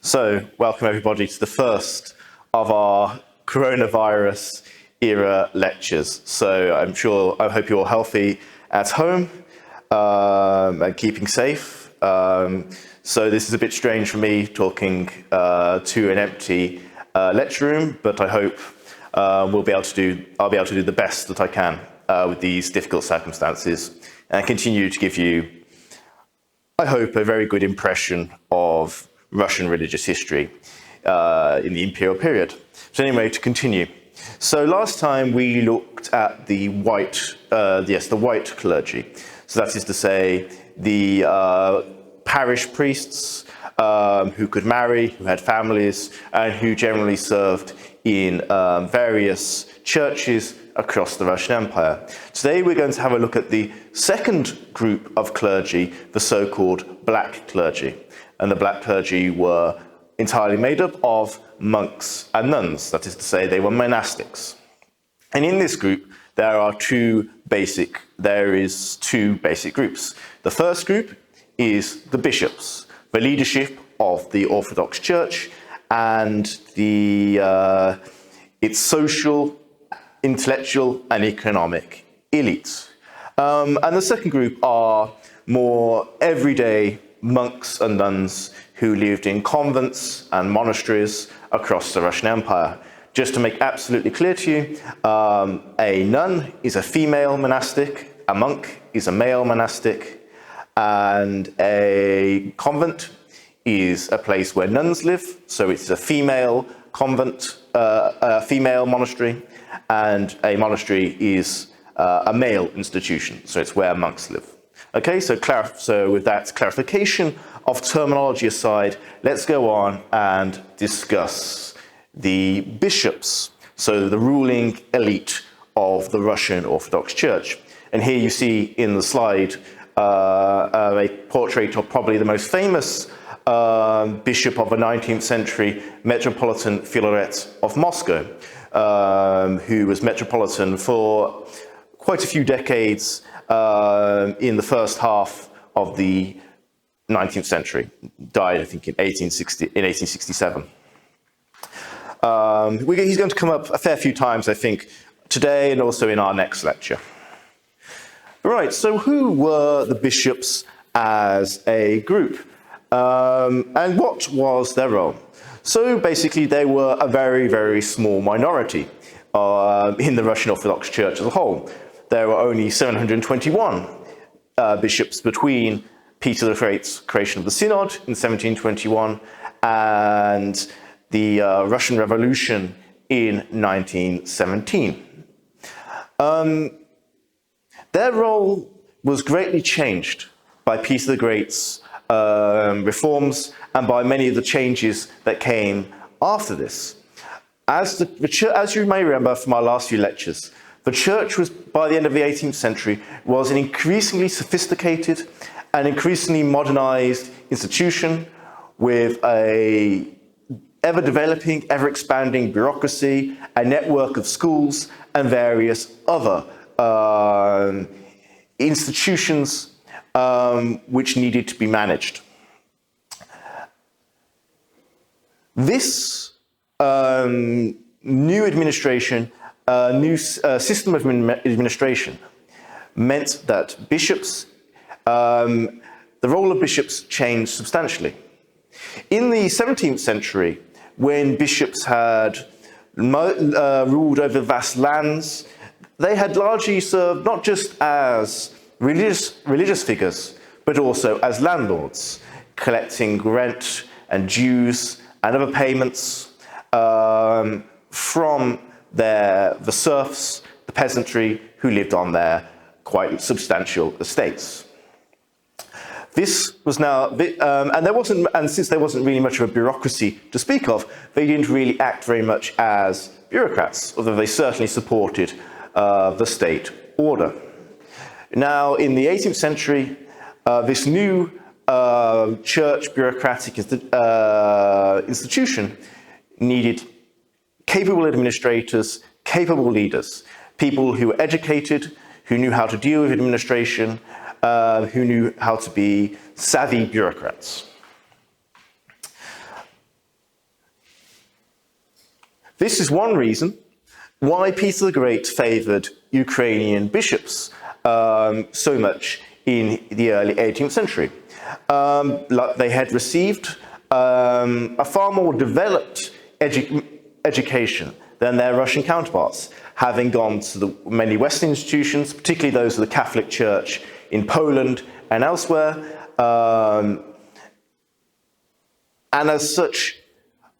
So, welcome everybody to the first of our coronavirus era lectures. So, I hope you're all healthy at home and keeping safe. So this is a bit strange for me talking to an empty lecture room, but I hope I'll be able to do the best that I can with these difficult circumstances and continue to give you, I hope, a very good impression of Russian religious history in the imperial period. So anyway, to continue. So last time we looked at the white clergy. So that is to say, the parish priests who could marry, who had families, and who generally served in various churches across the Russian Empire. Today we're going to have a look at the second group of clergy, the so-called black clergy. And the black clergy were entirely made up of monks and nuns, that is to say, they were monastics. And in this group, there are two basic groups. The first group is the bishops, the leadership of the Orthodox Church and its social, intellectual and economic elites. And the second group are more everyday monks and nuns who lived in convents and monasteries across the Russian Empire. Just to make absolutely clear to you, a nun is a female monastic, a monk is a male monastic, and a convent is a place where nuns live, so it's a female convent, a female monastery, and a monastery is a male institution, so it's where monks live. Okay, so with that clarification of terminology aside, let's go on and discuss the bishops, so the ruling elite of the Russian Orthodox Church. And here you see in the slide a portrait of probably the most famous bishop of the 19th century, Metropolitan Philaret of Moscow, who was metropolitan for quite a few decades in the first half of the 19th century. Died, I think, in 1867. He's going to come up a fair few times, I think, today and also in our next lecture. Right, so who were the bishops as a group? And what was their role? So basically, they were a very, very small minority in the Russian Orthodox Church as a whole. There were only 721 bishops between Peter the Great's creation of the Synod in 1721 and the Russian Revolution in 1917. Their role was greatly changed by Peter the Great's reforms and by many of the changes that came after this. As you may remember from our last few lectures, the church was, by the end of the 18th century, was an increasingly sophisticated and increasingly modernized institution with a ever-developing, ever-expanding bureaucracy, a network of schools, and various other institutions which needed to be managed. This new administration, new system of administration, meant that bishops, the role of bishops changed substantially. In the 17th century, when bishops had ruled over vast lands, they had largely served not just as religious figures, but also as landlords, collecting rent and dues and other payments from the serfs, the peasantry, who lived on their quite substantial estates. This was now, and since there wasn't really much of a bureaucracy to speak of, they didn't really act very much as bureaucrats, although they certainly supported the state order. Now, in the 18th century, this new church bureaucratic institution needed capable administrators, capable leaders, people who were educated, who knew how to deal with administration, who knew how to be savvy bureaucrats. This is one reason why Peter the Great favoured Ukrainian bishops so much in the early 18th century. They had received a far more developed education than their Russian counterparts, having gone to the many Western institutions, particularly those of the Catholic Church in Poland and elsewhere, and as such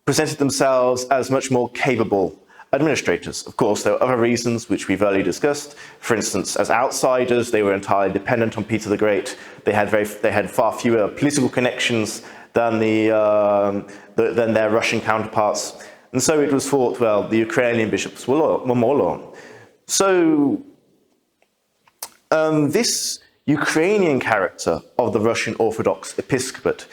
presented themselves as much more capable administrators. Of course, there are other reasons which we've earlier discussed. For instance, as outsiders, they were entirely dependent on Peter the Great. They had far fewer political connections than than their Russian counterparts, and so it was thought, well, the Ukrainian bishops were more loyal. So this Ukrainian character of the Russian Orthodox episcopate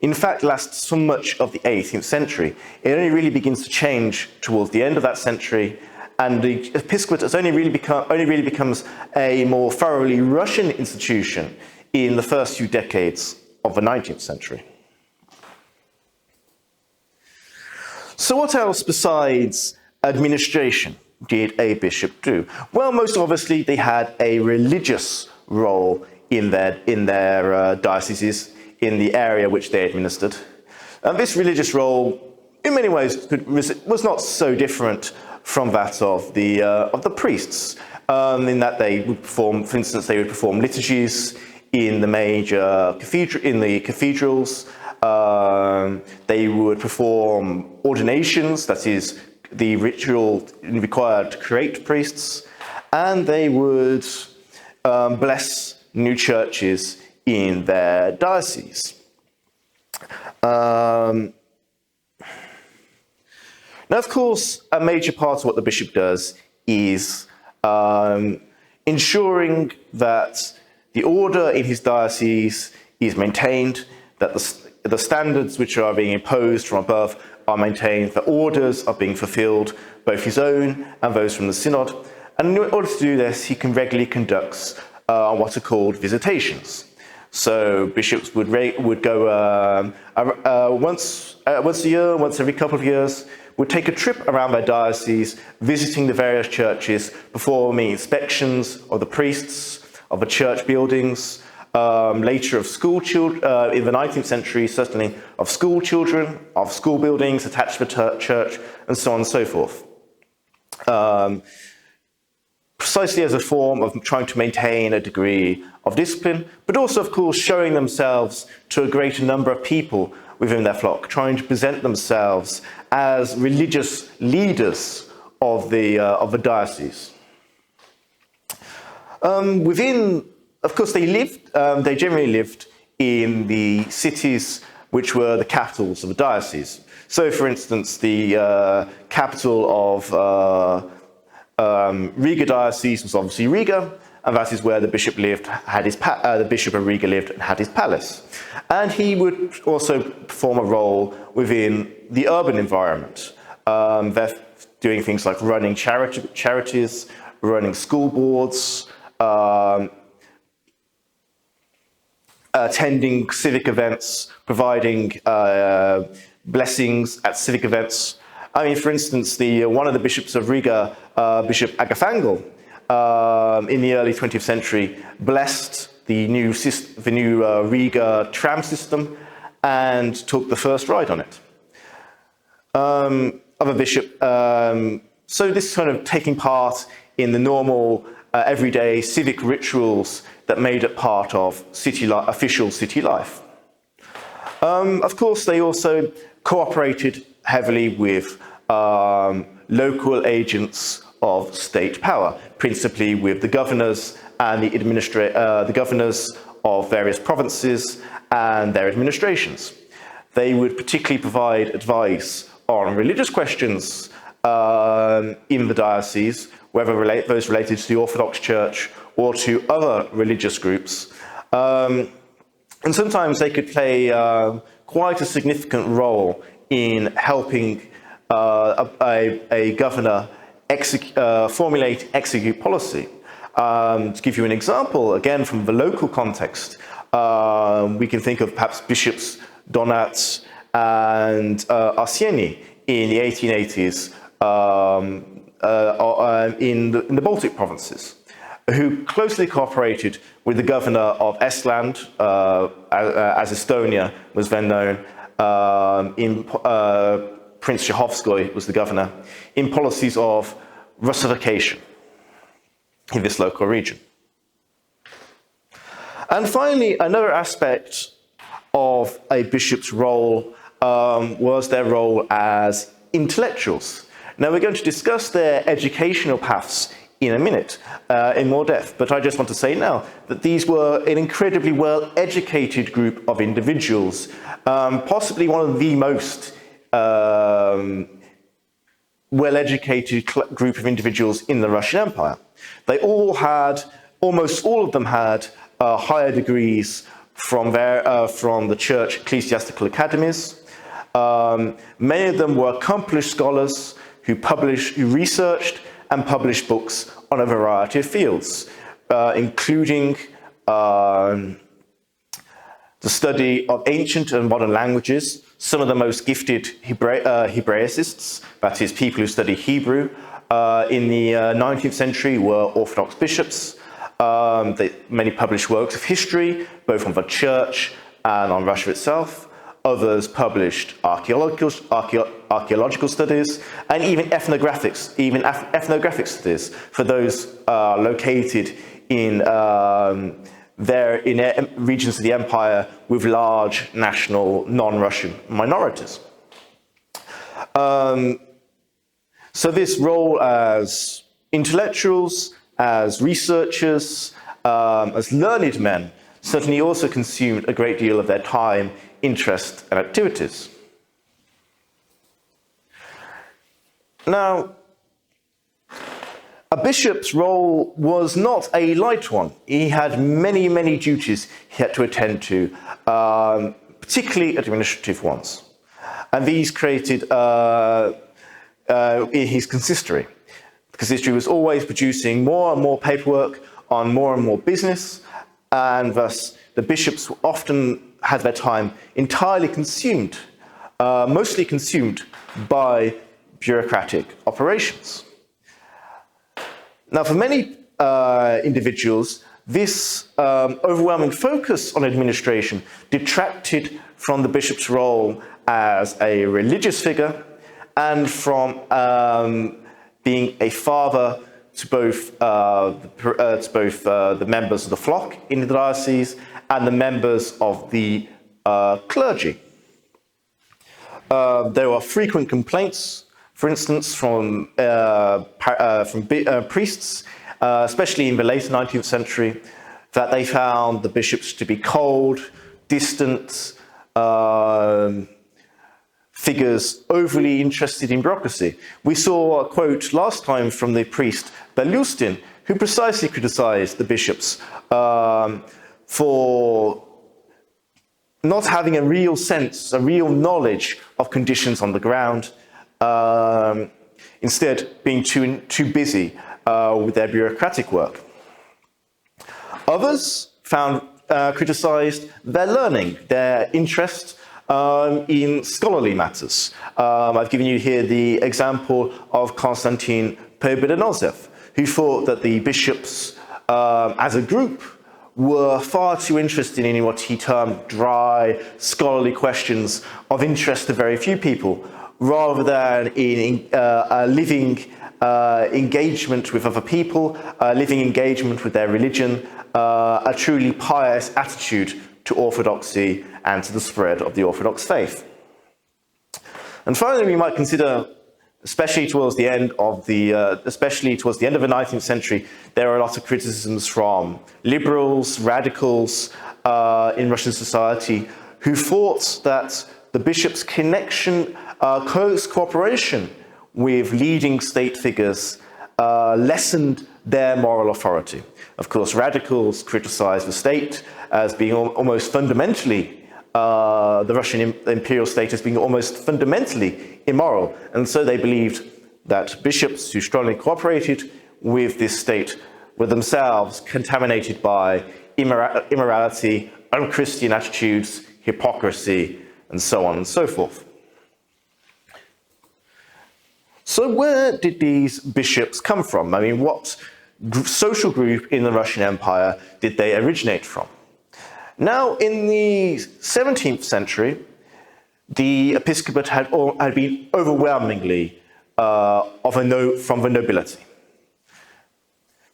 in fact lasts for much of the 18th century. It only really begins to change towards the end of that century, and the episcopate has only really becomes a more thoroughly Russian institution in the first few decades of the 19th century. So what else besides administration did a bishop do? Well, most obviously they had a religious role in their dioceses, in the area which they administered. And this religious role, in many ways, was not so different from that of the priests, in that they would perform, for instance, they would perform liturgies in the major cathedrals. They would perform ordinations, that is, the ritual required to create priests, and they would bless new churches in their diocese. Now, of course, a major part of what the bishop does is ensuring that the order in his diocese is maintained, that the standards which are being imposed from above are maintained, that orders are being fulfilled, both his own and those from the synod. And in order to do this, he can regularly conducts what are called visitations. So bishops would go once a year, once every couple of years, would take a trip around their diocese, visiting the various churches, performing inspections of the priests, of the church buildings, later of school children, in the 19th century, certainly of school children, of school buildings attached to the church, and so on and so forth. Precisely as a form of trying to maintain a degree of discipline, but also, of course, showing themselves to a greater number of people within their flock, trying to present themselves as religious leaders of the diocese. Of course, they generally lived in the cities which were the capitals of the diocese. So, for instance, the capital of Riga diocese was obviously Riga, and that is where the bishop lived. The bishop of Riga lived and had his palace, and he would also perform a role within the urban environment. They're doing things like running charities, running school boards, attending civic events, providing blessings at civic events. I mean, for instance, one of the bishops of Riga, Bishop Agafangel, in the early 20th century, blessed the new Riga tram system and took the first ride on it. Other bishop, so this kind of taking part in the normal, everyday civic rituals that made it part of official city life. Of course, they also cooperated heavily with local agents of state power, principally with the governors and the governors of various provinces and their administrations. They would particularly provide advice on religious questions in the diocese, whether those related to the Orthodox Church or to other religious groups. And sometimes they could play quite a significant role in helping a governor formulate, execute policy. To give you an example, again from the local context, we can think of perhaps Bishops Donat and Arsieni in the 1880s, in the Baltic provinces, who closely cooperated with the governor of Estland, as Estonia was then known, Prince Chehovskoy was the governor, in policies of Russification in this local region. And finally, another aspect of a bishop's role was their role as intellectuals. Now, we're going to discuss their educational paths in a minute in more depth, but I just want to say now that these were an incredibly well-educated group of individuals, possibly one of the most well-educated group of individuals in the Russian Empire. They all had, almost all of them had, higher degrees from the church ecclesiastical academies. Many of them were accomplished scholars who researched and published books on a variety of fields, including the study of ancient and modern languages. Some of the most gifted Hebraicists, that is, people who study Hebrew, in the 19th century were Orthodox bishops. Many published works of history, both on the church and on Russia itself. Others published archaeological studies and even ethnographic studies for those located in regions of the empire with large national non-Russian minorities. So this role as intellectuals, as researchers, as learned men, certainly also consumed a great deal of their time, interest, and activities. Now, a bishop's role was not a light one. He had many, many duties he had to attend to, particularly administrative ones. And these created his consistory. The consistory was always producing more and more paperwork on more and more business, and thus the bishops often had their time entirely consumed, mostly consumed by bureaucratic operations. Now, for many individuals, this overwhelming focus on administration detracted from the bishop's role as a religious figure and from being a father to both the members of the flock in the diocese and the members of the clergy. There were frequent complaints, for instance, from priests, especially in the late 19th century, that they found the bishops to be cold, distant, figures overly interested in bureaucracy. We saw a quote last time from the priest Belustin, who precisely criticized the bishops for not having a real sense, a real knowledge of conditions on the ground, instead being too busy with their bureaucratic work. Others criticized their learning, their interest in scholarly matters. I've given you here the example of Konstantin Pobedonosov, who thought that the bishops, as a group, were far too interested in what he termed dry, scholarly questions of interest to very few people, rather than in a living engagement with other people, a living engagement with their religion, a truly pious attitude to orthodoxy and to the spread of the Orthodox faith. And finally, we might consider, especially towards the end of the 19th century, there are a lot of criticisms from liberals, radicals in Russian society, who thought that the bishop's connection, close cooperation with leading state figures lessened their moral authority. Of course, radicals criticized the state as being almost fundamentally, the Russian imperial state as being almost fundamentally immoral. And so they believed that bishops who strongly cooperated with this state were themselves contaminated by immorality, unchristian attitudes, hypocrisy, and so on and so forth. So where did these bishops come from? I mean, what social group in the Russian Empire did they originate from? Now, in the 17th century, the episcopate had been overwhelmingly from the nobility.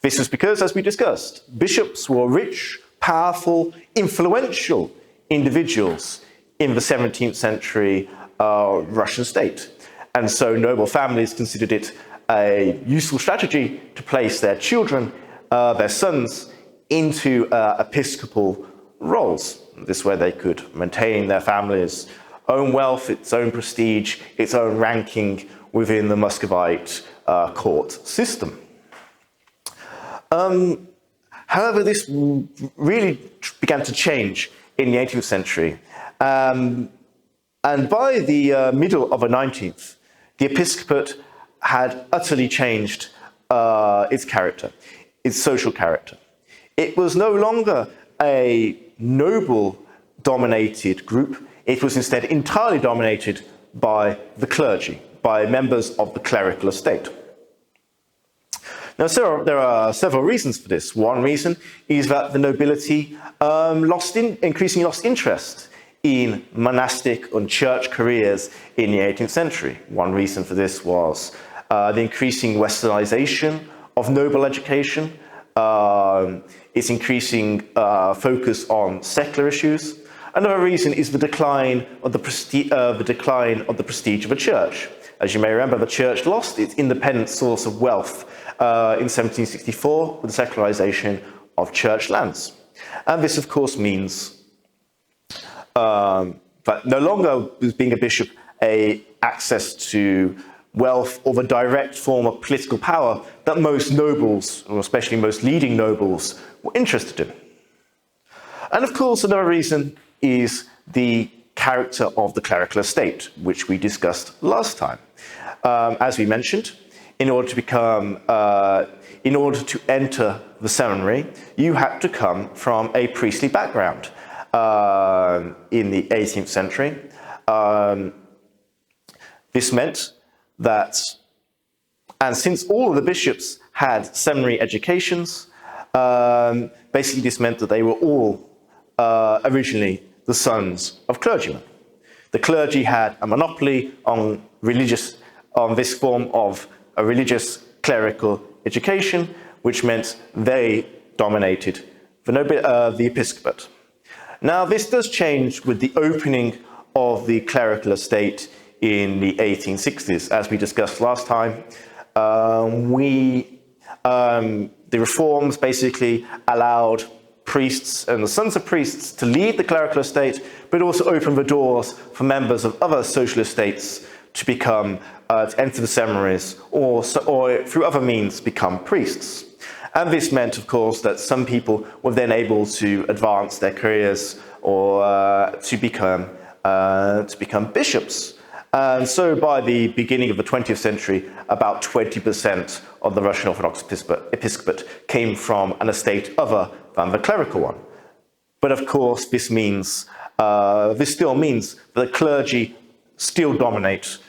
This was because, as we discussed, bishops were rich, powerful, influential individuals in the 17th century Russian state. And so noble families considered it a useful strategy to place their children, their sons, into episcopal roles. This way they could maintain their family's own wealth, its own prestige, its own ranking within the Muscovite court system. However, this really began to change in the 18th century. And by the middle of the 19th, the episcopate had utterly changed its character, its social character. It was no longer a noble-dominated group. It was instead entirely dominated by the clergy, by members of the clerical estate. Now, there are several reasons for this. One reason is that the nobility increasingly lost interest in monastic and church careers in the 18th century. One reason for this was the increasing westernization of noble education, its increasing focus on secular issues. Another reason is the decline of the prestige of the church. As you may remember, the church lost its independent source of wealth in 1764 with the secularization of church lands. And this, of course, means that no longer was being a bishop access to wealth or the direct form of political power that most nobles, or especially most leading nobles, were interested in. And of course, another reason is the character of the clerical estate, which we discussed last time. As we mentioned, in order to enter the seminary, you had to come from a priestly background in the 18th century. This meant that, and since all of the bishops had seminary educations, basically this meant that they were all originally the sons of clergymen. The clergy had a monopoly on this form of a religious clerical education, which meant they dominated the episcopate. Now, this does change with the opening of the clerical estate in the 1860s. As we discussed last time, the reforms basically allowed priests and the sons of priests to lead the clerical estate, but also opened the doors for members of other social estates to enter the seminaries or through other means become priests. And this meant, of course, that some people were then able to advance their careers or to become bishops. And so by the beginning of the 20th century, about 20% of the Russian Orthodox episcopate came from an estate other than the clerical one. But of course, this still means that the clergy still dominate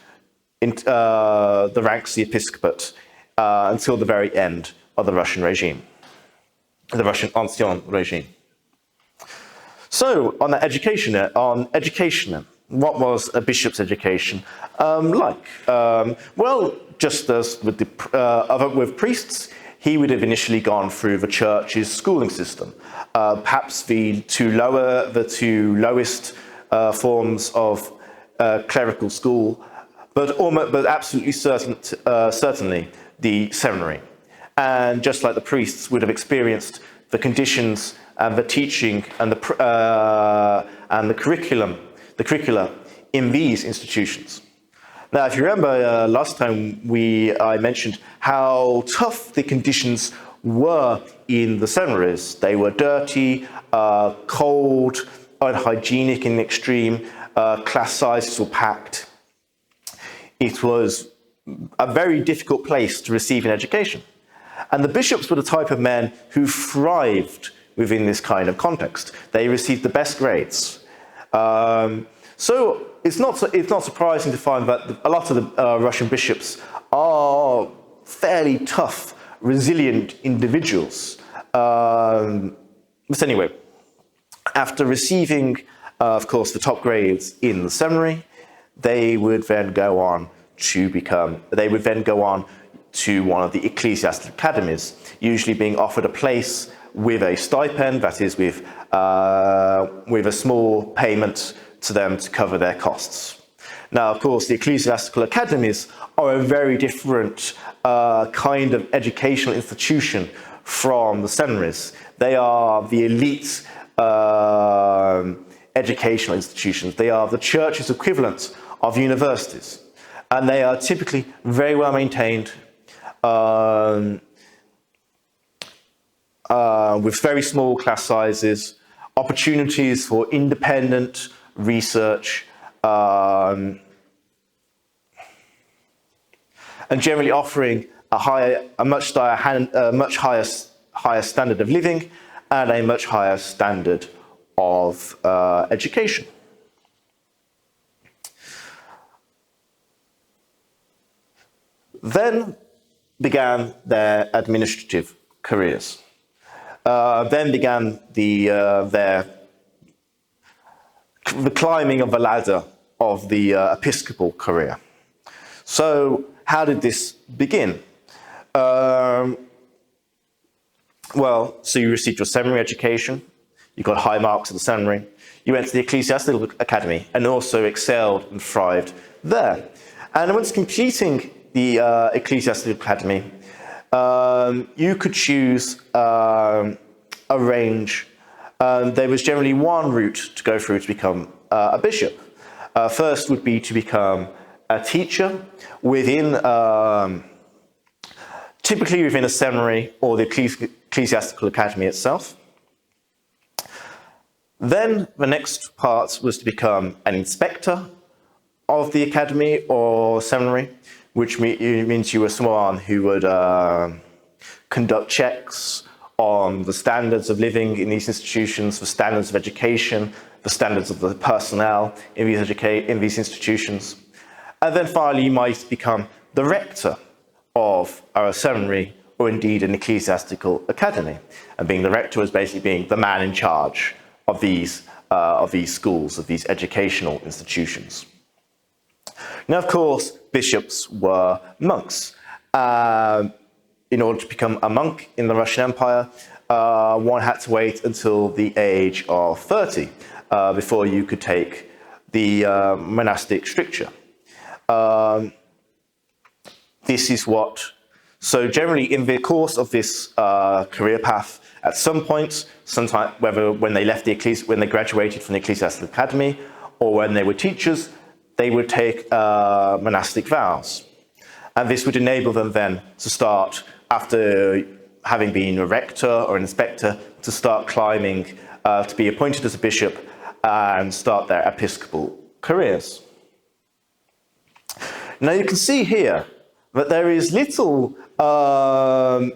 the ranks of the episcopate until the very end of the Russian regime, the Russian Ancien regime. So, on education, what was a bishop's education like? Well, just as with with priests, he would have initially gone through the church's schooling system. Perhaps the two lowest forms of clerical school, but absolutely certainly the seminary. And just like the priests would have experienced the conditions and the teaching and the curricula in these institutions. Now, if you remember last time I mentioned how tough the conditions were in the seminaries. They were dirty, cold, unhygienic in the extreme, class sizes were packed. It was a very difficult place to receive an education. And the bishops were the type of men who thrived within this kind of context. They received the best grades. So it's not surprising to find that a lot of the Russian bishops are fairly tough, resilient individuals. But anyway, after receiving, of course, the top grades in the seminary, they would then go on to one of the ecclesiastical academies, usually being offered a place with a stipend, that is, with a small payment to them to cover their costs. Now, of course, the ecclesiastical academies are a very different kind of educational institution from the seminaries. They are the elite educational institutions. They are the church's equivalent of universities. And they are typically very well maintained, with very small class sizes, opportunities for independent research, and generally offering a much higher standard of living and a much higher standard of education. Then began their administrative careers. Then began the climbing of the ladder of the episcopal career. So how did this begin? Well, so you received your seminary education, you got high marks at the seminary, you went to the ecclesiastical academy and also excelled and thrived there. And once completing the ecclesiastical academy, you could choose a range. There was generally one route to go through to become a bishop. First would be to become a teacher within, typically within a seminary or the ecclesiastical academy itself. Then the next part was to become an inspector of the academy or seminary, which means you were someone who would conduct checks on the standards of living in these institutions, the standards of education, the standards of the personnel in these institutions. And then finally, you might become the rector of a seminary or indeed an ecclesiastical academy. And being the rector was basically being the man in charge of these schools, of these educational institutions. Now, of course, bishops were monks. In order to become a monk in the Russian Empire, one had to wait until the age of 30 before you could take the monastic stricture. So generally in the course of this career path, at some point, sometime, whether when they graduated from the ecclesiastical academy or when they were teachers, they would take monastic vows. And this would enable them then to start, after having been a rector or an inspector, to start climbing, to be appointed as a bishop and start their episcopal careers. Now you can see here that there is little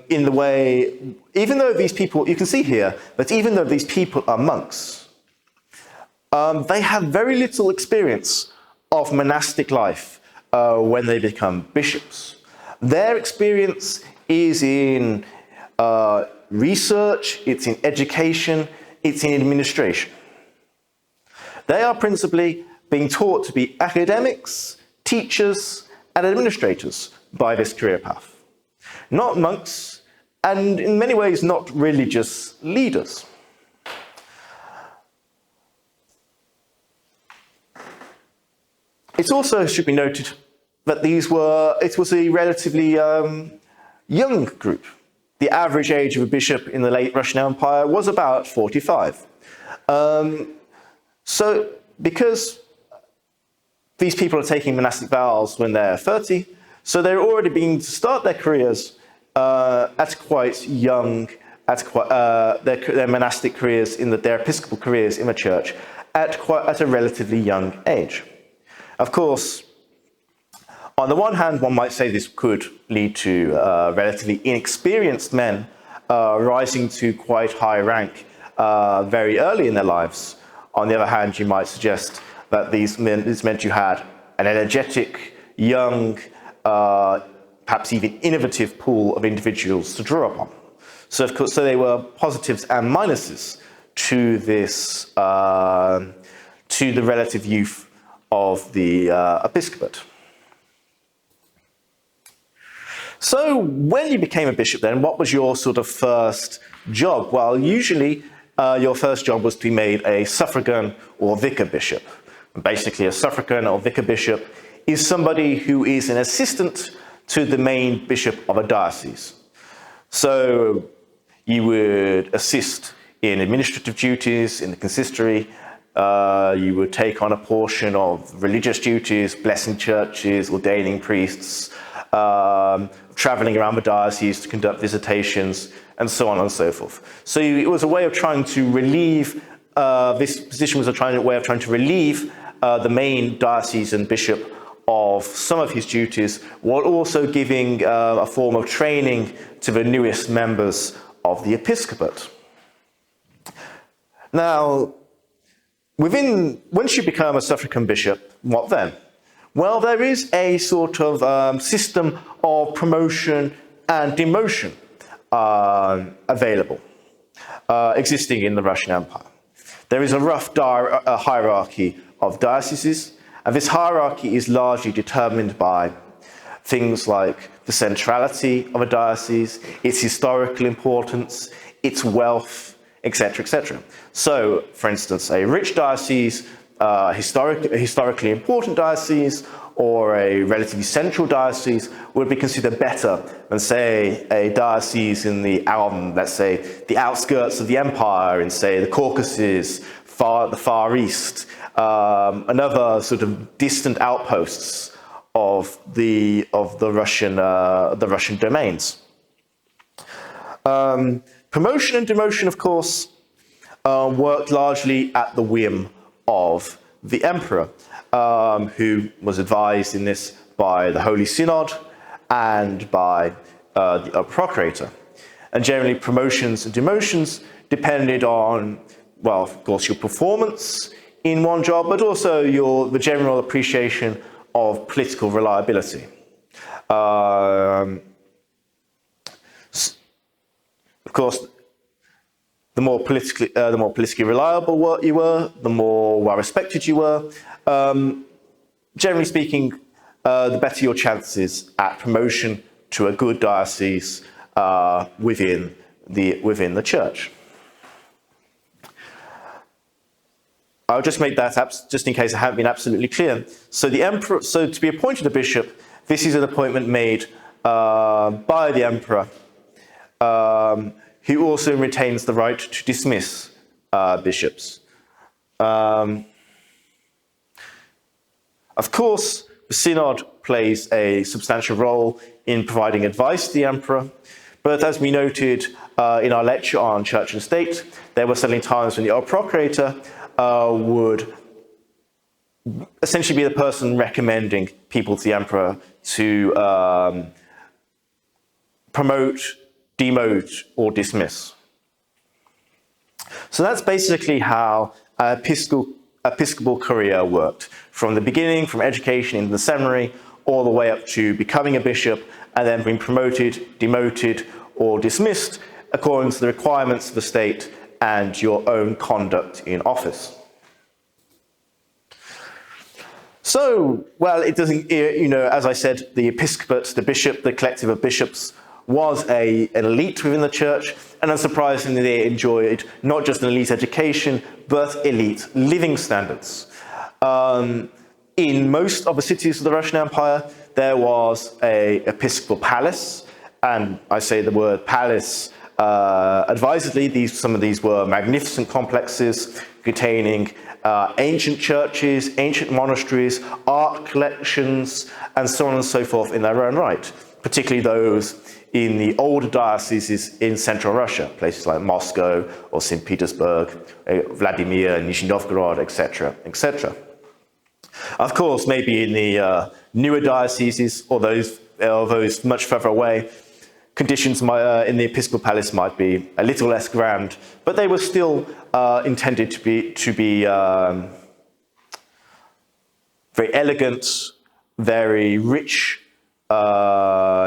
in the way, even though these people, you can see here that even though these people are monks, they have very little experience of monastic life when they become bishops. Their experience is in research, it's in education, it's in administration. They are principally being taught to be academics, teachers, and administrators by this career path. Not monks, and in many ways not religious leaders. It also should be noted that it was a relatively young group. The average age of a bishop in the late Russian Empire was about 45. So because these people are taking monastic vows when they're 30, so they're already beginning to start their careers at quite young, their monastic careers, their episcopal careers in the church at a relatively young age. Of course, on the one hand, one might say this could lead to relatively inexperienced men rising to quite high rank very early in their lives. On the other hand, you might suggest that this meant you had an energetic, young, perhaps even innovative pool of individuals to draw upon. So of course, so they were positives and minuses to this, to the relative youth of the episcopate. So when you became a bishop then, what was your sort of first job? Well, usually your first job was to be made a suffragan or vicar bishop. Basically, a suffragan or vicar bishop is somebody who is an assistant to the main bishop of a diocese. So you would assist in administrative duties in the consistory. You would take on a portion of religious duties, blessing churches, ordaining priests, traveling around the diocese to conduct visitations, and so on and so forth. So it was a way of trying to relieve, this position was a way of trying to relieve the main diocesan bishop of some of his duties, while also giving a form of training to the newest members of the episcopate. Now, once you become a suffragan bishop, what then? Well, there is a sort of system of promotion and demotion available, existing in the Russian Empire. There is a rough hierarchy of dioceses, and this hierarchy is largely determined by things like the centrality of a diocese, its historical importance, its wealth, etc., etc. So, for instance, a rich diocese, historically important diocese, or a relatively central diocese would be considered better than, say, a diocese in the, let's say, the outskirts of the empire in, say, the Caucasus, the Far East, and other sort of distant outposts of the Russian domains. Promotion and demotion, of course, worked largely at the whim of the emperor, who was advised in this by the Holy Synod and by the procurator. And generally, promotions and demotions depended on, well, of course, your performance in one job, but also the general appreciation of political reliability. Of course, the more politically reliable you were, the more well respected you were. Generally speaking, the better your chances at promotion to a good diocese within the church. I'll just make that up, just in case I haven't been absolutely clear. So the emperor, so to be appointed a bishop, this is an appointment made by the emperor, who also retains the right to dismiss bishops. Of course, the synod plays a substantial role in providing advice to the emperor, but as we noted in our lecture on Church and State, there were certainly times when the procurator would essentially be the person recommending people to the emperor to promote, demote, or dismiss. So that's basically how episcopal career worked, from the beginning, from education into the seminary, all the way up to becoming a bishop and then being promoted, demoted, or dismissed according to the requirements of the state and your own conduct in office. So, well, it doesn't, as I said, the episcopate, the bishop, the collective of bishops, was an elite within the church, and unsurprisingly, they enjoyed not just an elite education, but elite living standards. In most of the cities of the Russian Empire, there was an episcopal palace, and I say the word palace advisedly. Some of these were magnificent complexes containing ancient churches, ancient monasteries, art collections, and so on and so forth in their own right, particularly those in the older dioceses in central Russia, places like Moscow or St. Petersburg, Vladimir, Nizhny Novgorod, etc., etc. Of course, maybe in the newer dioceses or those much further away, conditions in the episcopal palace might be a little less grand, but they were still intended to be very elegant, very rich,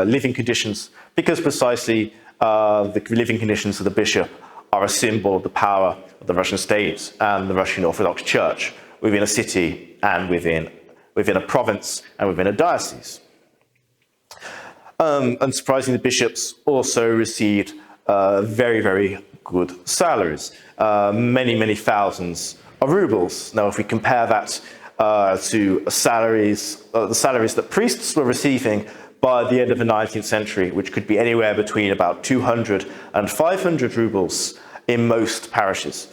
living conditions, because precisely the living conditions of the bishop are a symbol of the power of the Russian state and the Russian Orthodox Church within a city and within a province and within a diocese. Unsurprisingly, the bishops also received very, very good salaries, many thousands of rubles. Now, if we compare that to the salaries that priests were receiving by the end of the 19th century, which could be anywhere between about 200 and 500 rubles in most parishes,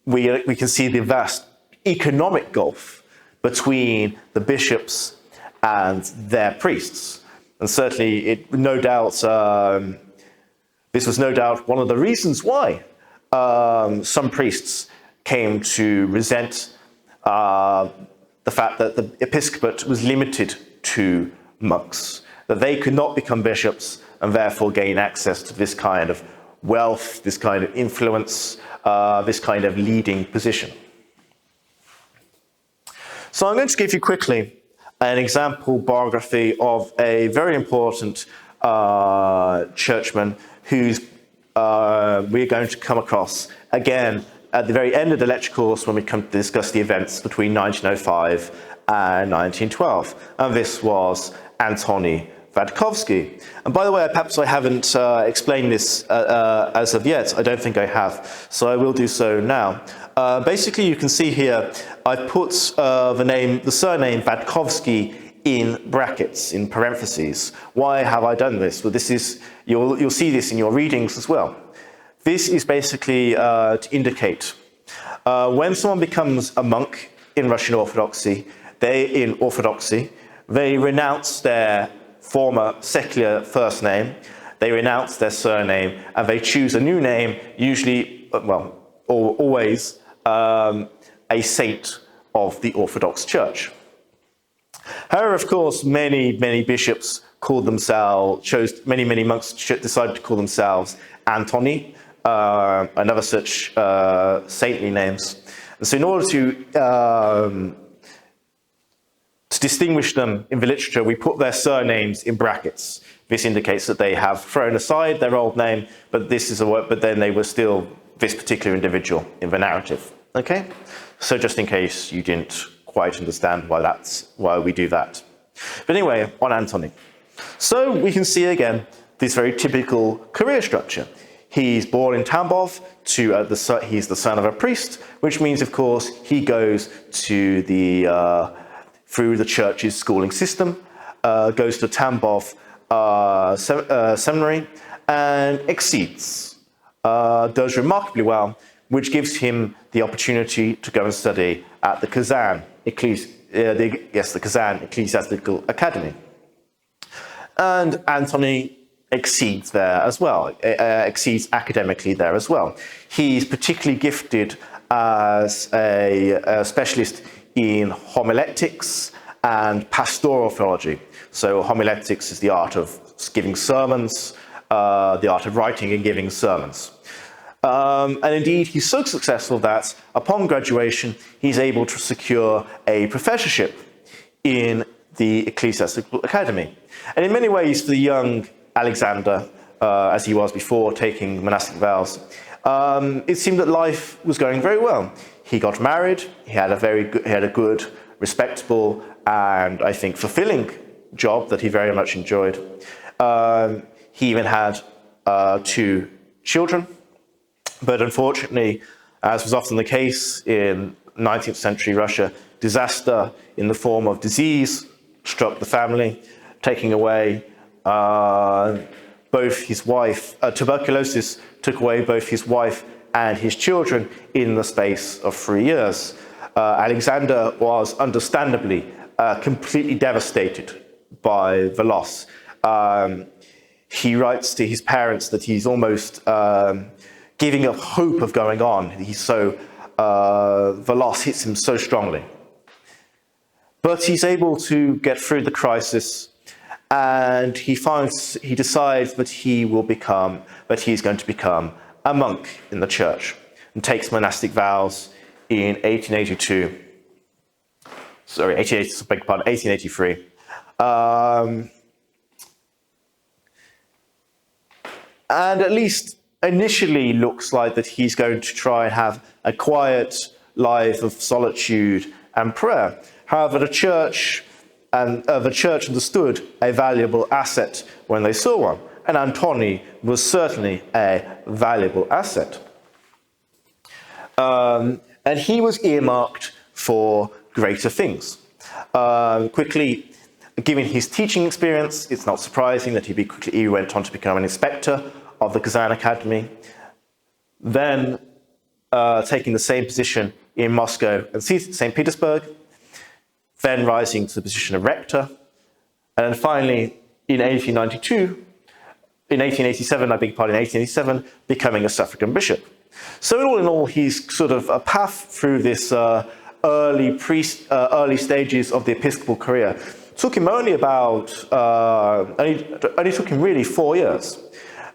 we can see the vast economic gulf between the bishops and their priests. And certainly, this was no doubt one of the reasons why some priests came to resent the fact that the episcopate was limited to monks, that they could not become bishops and therefore gain access to this kind of wealth, this kind of influence, this kind of leading position. So I'm going to give you quickly an example biography of a very important churchman who's we're going to come across again at the very end of the lecture course when we come to discuss the events between 1905 and 1912. And this was Antony Vadkovsky. And by the way, perhaps I haven't explained this as of yet. I don't think I have, so I will do so now. Basically, you can see here, I've put the surname Vadkovsky in brackets, in parentheses. Why have I done this? Well, you'll see this in your readings as well. This is basically to indicate when someone becomes a monk in Russian Orthodoxy, they renounce their former secular first name, they renounce their surname, and they choose a new name, usually, always, a saint of the Orthodox Church. However, of course, many bishops many monks decided to call themselves Antony, and other such saintly names. And so in order to distinguish them in the literature, we put their surnames in brackets. This indicates that they have thrown aside their old name, but then they were still this particular individual in the narrative. Okay? So just in case you didn't quite understand why we do that. But anyway, on Antony. So we can see again this very typical career structure. He's born in Tambov, he's the son of a priest, which means, of course, he goes to through the church's schooling system, goes to Tambov seminary, and exceeds, does remarkably well, which gives him the opportunity to go and study at the Kazan Ecclesiastical Academy. And Antony exceeds there as well, exceeds academically there as well. He's particularly gifted as a specialist in homiletics and pastoral theology. So homiletics is the art of giving sermons, the art of writing and giving sermons. And indeed, he's so successful that upon graduation, he's able to secure a professorship in the Ecclesiastical Academy. And in many ways, for the young Alexander, as he was before taking monastic vows, it seemed that life was going very well. He got married, he had a good, respectable, and I think fulfilling job that he very much enjoyed. He even had 2 children. But unfortunately, as was often the case in 19th century Russia, disaster in the form of disease struck the family, taking away both his wife. Tuberculosis took away both his wife and his children in the space of 3 years. Alexander was understandably completely devastated by the loss. He writes to his parents that he's almost giving up hope of going on. The loss hits him so strongly. But he's able to get through the crisis, and he decides that he's going to become a monk in the church, and takes monastic vows in 1883. and at least initially looks like that he's going to try and have a quiet life of solitude and prayer. However, the church understood a valuable asset when they saw one, and Antony was certainly a valuable asset. And he was earmarked for greater things. Quickly, given his teaching experience, it's not surprising that he went on to become an inspector of the Kazan Academy, then taking the same position in Moscow and St. Petersburg, then rising to the position of rector, and then finally in 1887, becoming a suffragan bishop. So all in all, he's sort of a path through this early stages of the episcopal career. Took him only only took him really 4 years.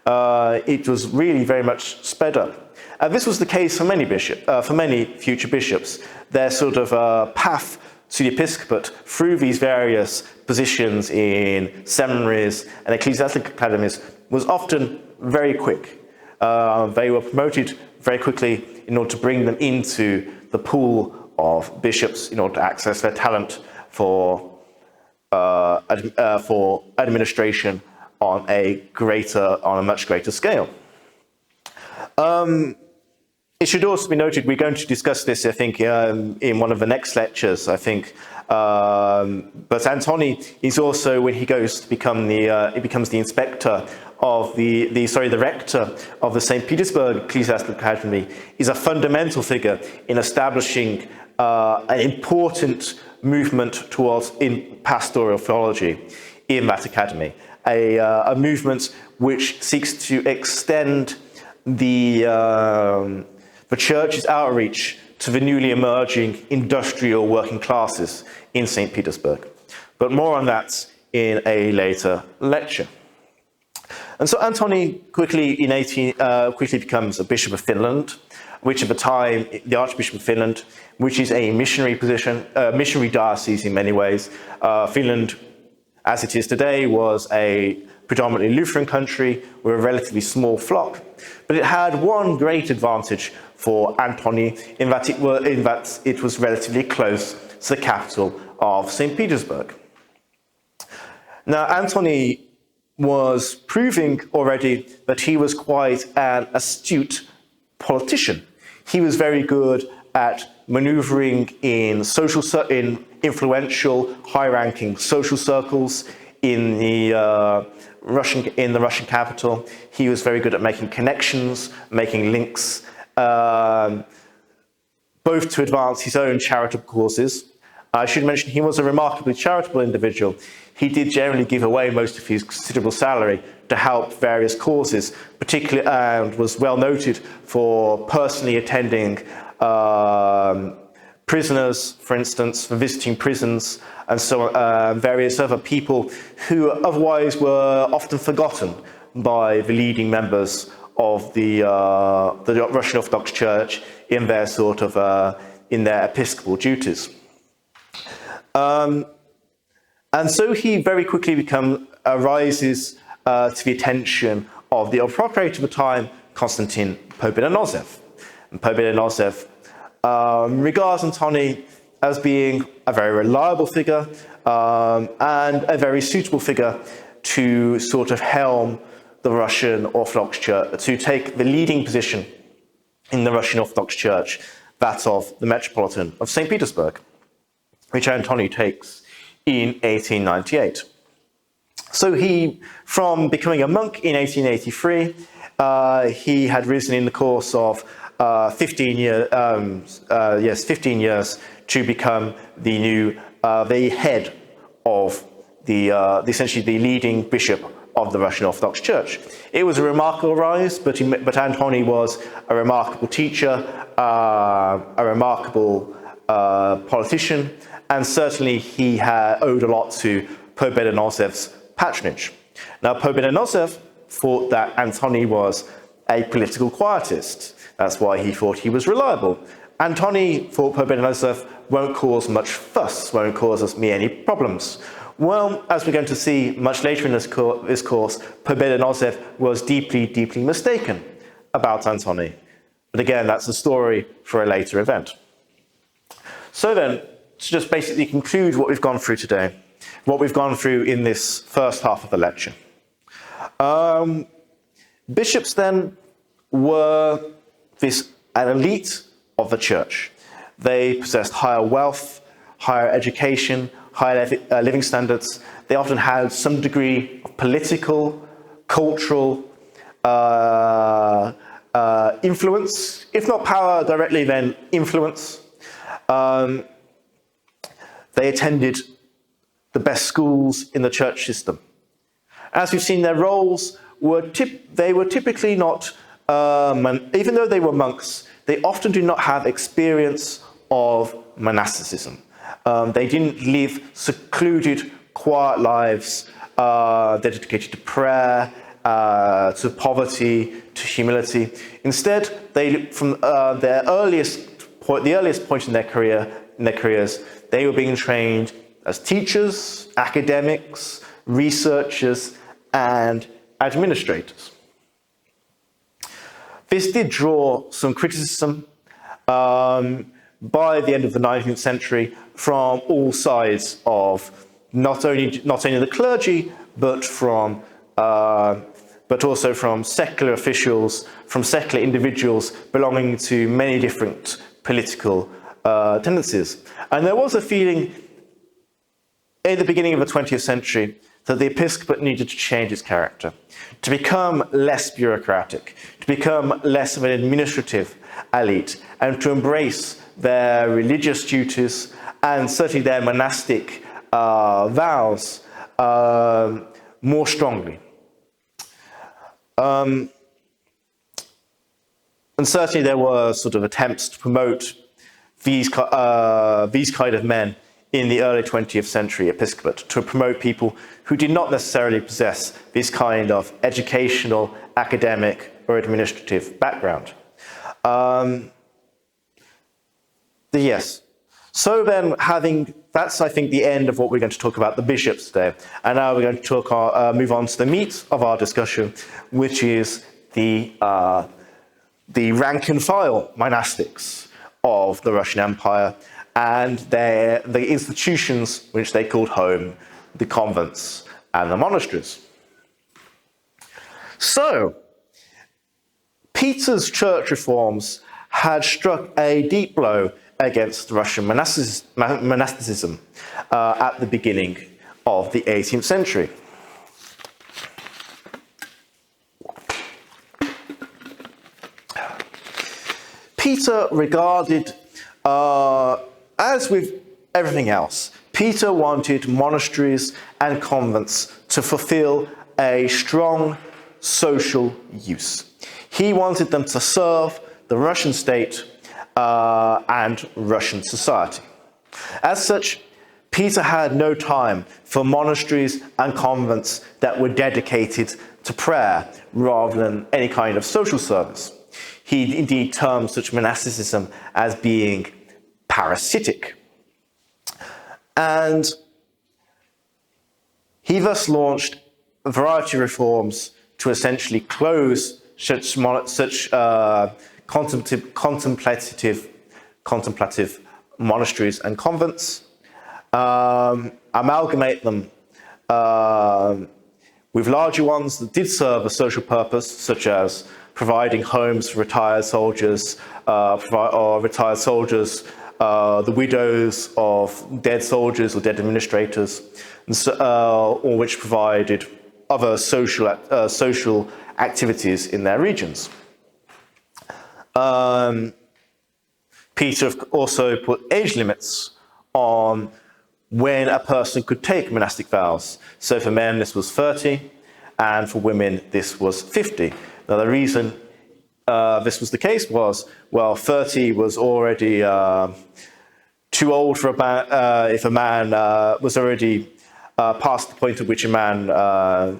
It was really very much sped up. And this was the case for many future bishops. Their sort of path to the episcopate through these various positions in seminaries and ecclesiastical academies was often very quick. They were promoted very quickly in order to bring them into the pool of bishops in order to access their talent for administration on a much greater scale. It should also be noted, we're going to discuss this, I think, in one of the next lectures, I think. But Antony is also, when he goes to become he becomes the inspector of the rector of the St. Petersburg Ecclesiastical Academy, is a fundamental figure in establishing an important movement towards pastoral theology in that academy. A movement which seeks to extend the church's outreach to the newly emerging industrial working classes in St. Petersburg. But more on that in a later lecture. And so Antony quickly becomes a bishop of Finland, which at the time, the Archbishop of Finland, which is a missionary position, missionary diocese in many ways. Finland, as it is today, was a predominantly Lutheran country with a relatively small flock, but it had one great advantage for Antony in that it was relatively close to the capital of St. Petersburg. Now, Antony was proving already that he was quite an astute politician. He was very good at maneuvering in influential, high-ranking social circles in the Russian capital. He was very good at making connections, making links, both to advance his own charitable causes. I should mention he was a remarkably charitable individual. He did generally give away most of his considerable salary to help various causes, particularly, and was well noted for personally attending prisoners, for instance, for visiting prisons, and so various other people who otherwise were often forgotten by the leading members of the Russian Orthodox Church in their in their episcopal duties. And so he very quickly rises to the attention of the procurator of the time, Constantine Pobedonosov. And Pobedonosov regards Antony as being a very reliable figure and a very suitable figure to sort of helm the Russian Orthodox Church, to take the leading position in the Russian Orthodox Church, that of the Metropolitan of St. Petersburg, which Antony takes in 1898. So from becoming a monk in 1883, he had risen in the course of 15 years to become the head of essentially the leading bishop of the Russian Orthodox Church. It was a remarkable rise, but Antony was a remarkable teacher, a remarkable politician, and certainly he owed a lot to Pobedonosov's patronage. Now, Pobedonosov thought that Antony was a political quietist. That's why he thought he was reliable. Antony thought Pobedonosov won't cause much fuss, won't cause me any problems. Well, as we're going to see much later in this course, Pobedonosor was deeply, deeply mistaken about Antony. But again, that's a story for a later event. So then, to just basically conclude what we've gone through today, what we've gone through in this first half of the lecture. Bishops then were an elite of the church. They possessed higher wealth, higher education, higher living standards. They often had some degree of political, cultural influence, if not power directly, then influence. They attended the best schools in the church system. As we've seen, their roles were typically not, even though they were monks, they often do not have experience of monasticism. They didn't live secluded, quiet lives dedicated to prayer, to poverty, to humility. Instead, from the earliest point in their careers, they were being trained as teachers, academics, researchers, and administrators. This did draw some criticism by the end of the 19th century from all sides of not only the clergy, but also from secular officials, from secular individuals belonging to many different political tendencies. And there was a feeling in the beginning of the 20th century that the episcopate needed to change its character, to become less bureaucratic, to become less of an administrative elite, and to embrace their religious duties and certainly their monastic vows more strongly. And certainly there were sort of attempts to promote these kind of men in the early 20th century episcopate, to promote people who did not necessarily possess this kind of educational, academic, or administrative background. Yes. So then, that's, I think, the end of what we're going to talk about, the bishops today. And now we're going to move on to the meat of our discussion, which is the rank and file monastics of the Russian Empire and the institutions which they called home, the convents and the monasteries. So, Peter's church reforms had struck a deep blow against Russian monasticism at the beginning of the 18th century. Peter regarded, as with everything else, Peter wanted monasteries and convents to fulfill a strong social use. He wanted them to serve the Russian state and Russian society. As such, Peter had no time for monasteries and convents that were dedicated to prayer rather than any kind of social service. He indeed termed such monasticism as being parasitic. And he thus launched a variety of reforms to essentially close such contemplative monasteries and convents, amalgamate them with larger ones that did serve a social purpose, such as providing homes for retired soldiers, the widows of dead soldiers or dead administrators, or which provided other social activities in their regions. Peter also put age limits on when a person could take monastic vows. So for men, this was 30, and for women, this was 50. Now, the reason this was the case was, well, 30 was already too old for a man, if a man was already past the point at which a man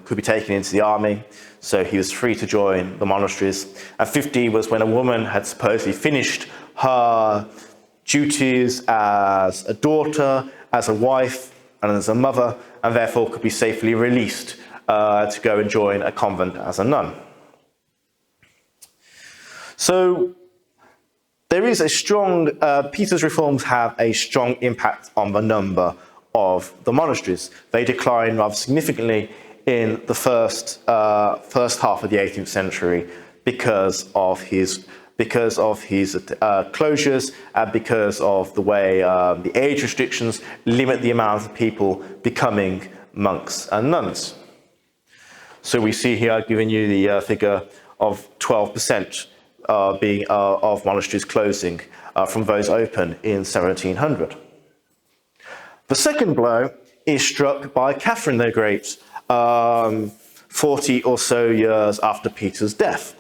could be taken into the army, so he was free to join the monasteries. And 50 was when a woman had supposedly finished her duties as a daughter, as a wife, and as a mother, and therefore could be safely released to go and join a convent as a nun. So there is a strong, Peter's reforms have a strong impact on the number of the monasteries. They decline rather significantly in the first half of the 18th century because of his closures and because of the way the age restrictions limit the amount of people becoming monks and nuns. So we see here, I've given you the figure of 12% of monasteries closing from those open in 1700. The second blow is struck by Catherine the Great 40 or so years after Peter's death.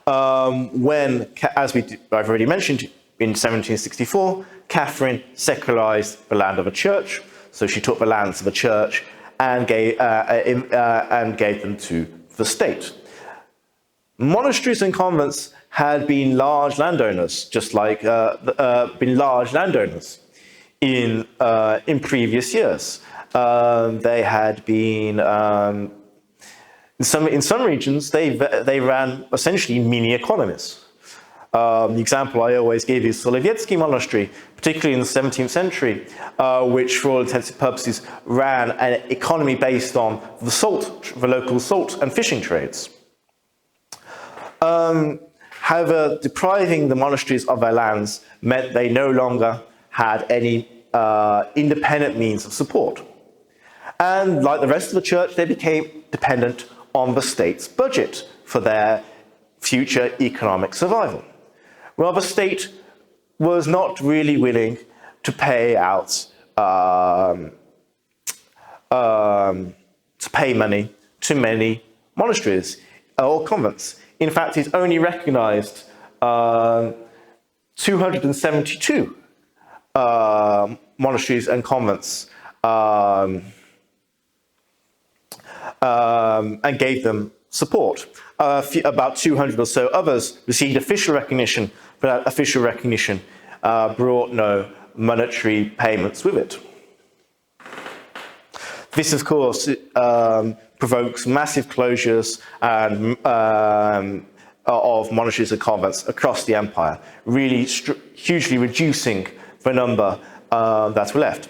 When, as I've already mentioned, in 1764, Catherine secularized the land of the church. So she took the lands of the church and gave them to the state. Monasteries and convents had been large landowners, just like been large landowners in previous years. They had been in some regions they ran essentially mini economies. The example I always give is Solovetsky Monastery, particularly in the 17th century, which for all intents and purposes ran an economy based on the local salt and fishing trades. However, depriving the monasteries of their lands meant they no longer had any independent means of support. And like the rest of the church, they became dependent on the state's budget for their future economic survival. Well, the state was not really willing to pay out, to pay money to many monasteries or convents. In fact, it only recognized 272 monasteries and convents and gave them support. About 200 or so others received official recognition, but that official recognition brought no monetary payments with it. This, of course, provokes massive closures and, of monasteries and convents across the empire, really hugely reducing the number that were left.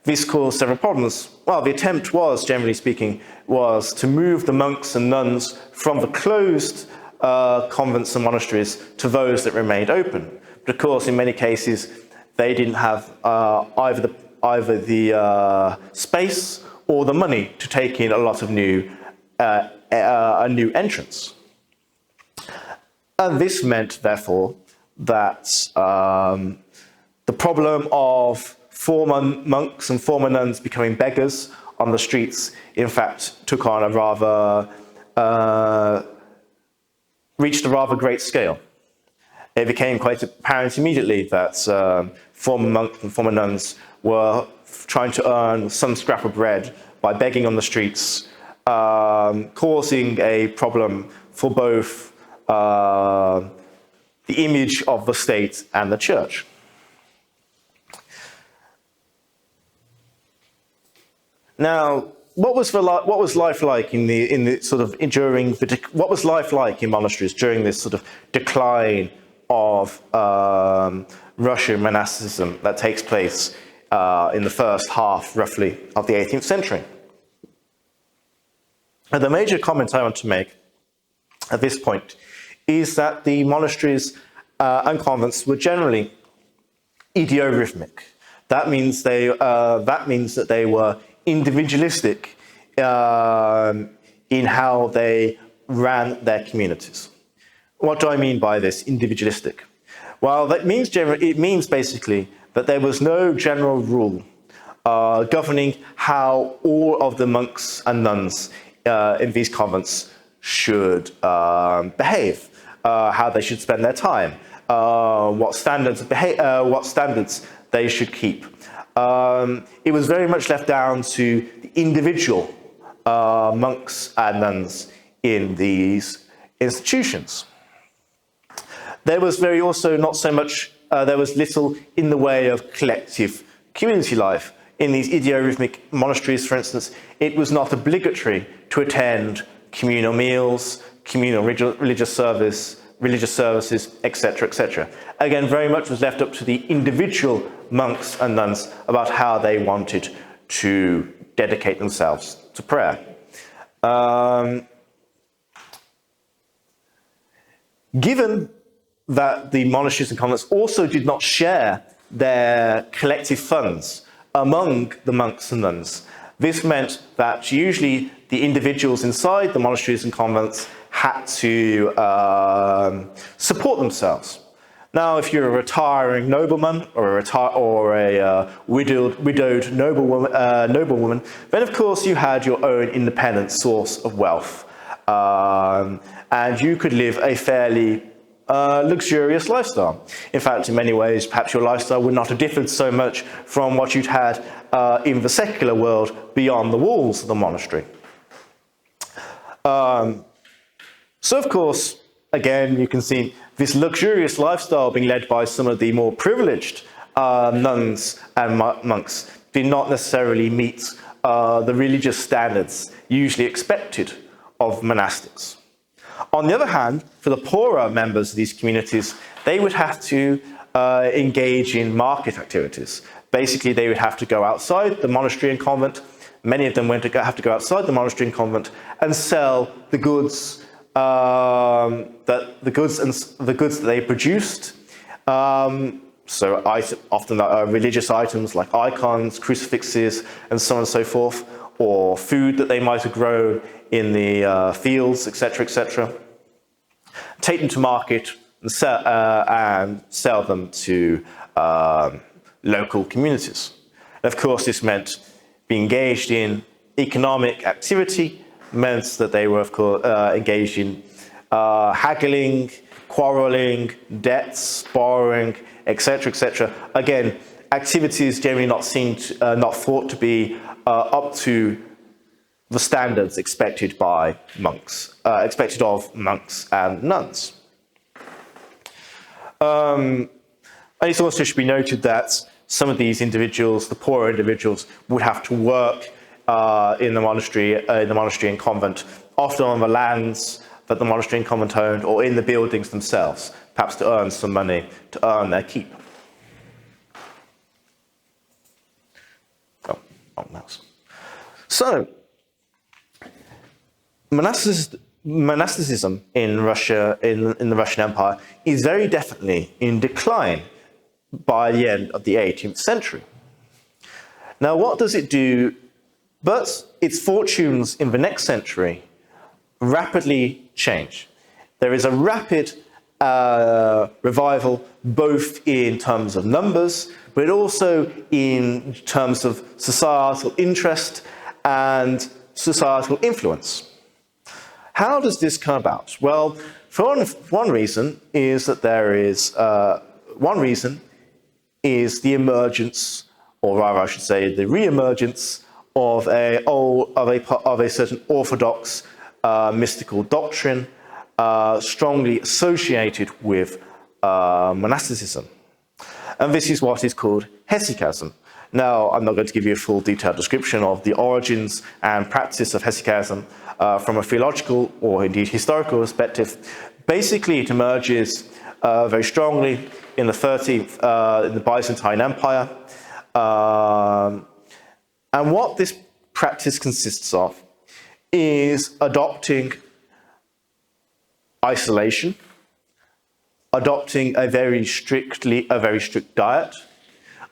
This caused several problems. Well, the attempt was, generally speaking, was to move the monks and nuns from the closed convents and monasteries to those that remained open. But of course, in many cases, they didn't have either the space or the money to take in a lot of new entrants. And this meant, therefore, that the problem of former monks and former nuns becoming beggars on the streets, in fact, took on a reached a rather great scale. It became quite apparent immediately that former monks and former nuns were trying to earn some scrap of bread by begging on the streets, causing a problem for both the image of the state and the church. Now, what was life like in monasteries during this sort of decline of Russian monasticism that takes place in the first half, roughly, of the 18th century? And the major comment I want to make at this point is that the monasteries and convents were generally ideorhythmic. That means that they were individualistic in how they ran their communities. What do I mean by this, individualistic? Well, it means basically that there was no general rule governing how all of the monks and nuns in these convents should behave, how they should spend their time, what standards they should keep. It was very much left down to the individual monks and nuns in these institutions. There was there was little in the way of collective community life. in these idiorhythmic monasteries, for instance, it was not obligatory to attend communal meals, communal religious services, etc., etc. Again, very much was left up to the individual monks and nuns about how they wanted to dedicate themselves to prayer. Given that the monasteries and convents also did not share their collective funds among the monks and nuns, this meant that usually the individuals inside the monasteries and convents had to support themselves. Now, if you're a retiring nobleman or a widowed noblewoman, then of course you had your own independent source of wealth, and you could live a fairly luxurious lifestyle. In fact, in many ways, perhaps your lifestyle would not have differed so much from what you'd had in the secular world beyond the walls of the monastery. So, of course, again, you can see this luxurious lifestyle being led by some of the more privileged nuns and monks did not necessarily meet the religious standards usually expected of monastics. On the other hand, for the poorer members of these communities, they would have to engage in market activities. Basically, they would have to go outside the monastery and convent. Many of them have to go outside the monastery and convent and sell the goods that they produced. So often religious items like icons, crucifixes, and so on and so forth, or food that they might have grown in the fields, etc., etc. Take them to market and sell them to local communities. And of course, this meant being engaged in economic activity meant that they were, of course, engaged in haggling, quarrelling, debts, borrowing, etc., etc. Again, activities generally not thought to be up to the standards expected of monks and nuns. And it also should be noted that some of these individuals, the poorer individuals, would have to work in the monastery and convent, often on the lands that the monastery and convent owned, or in the buildings themselves, perhaps to earn some money, to earn their keep. So, monasticism in Russia, in the Russian Empire, is very definitely in decline by the end of the 18th century. Now, what does it do? But its fortunes in the next century rapidly change. There is a rapid revival, both in terms of numbers, but also in terms of societal interest and societal influence. How does this come about? Well, for one reason is that there is the emergence, or rather I should say the re-emergence of a certain Orthodox mystical doctrine strongly associated with monasticism. And this is what is called hesychasm. Now, I'm not going to give you a full detailed description of the origins and practice of hesychasm from a theological or indeed historical perspective. Basically, it emerges very strongly in the Byzantine Empire. And what this practice consists of is adopting isolation, adopting a very strict diet,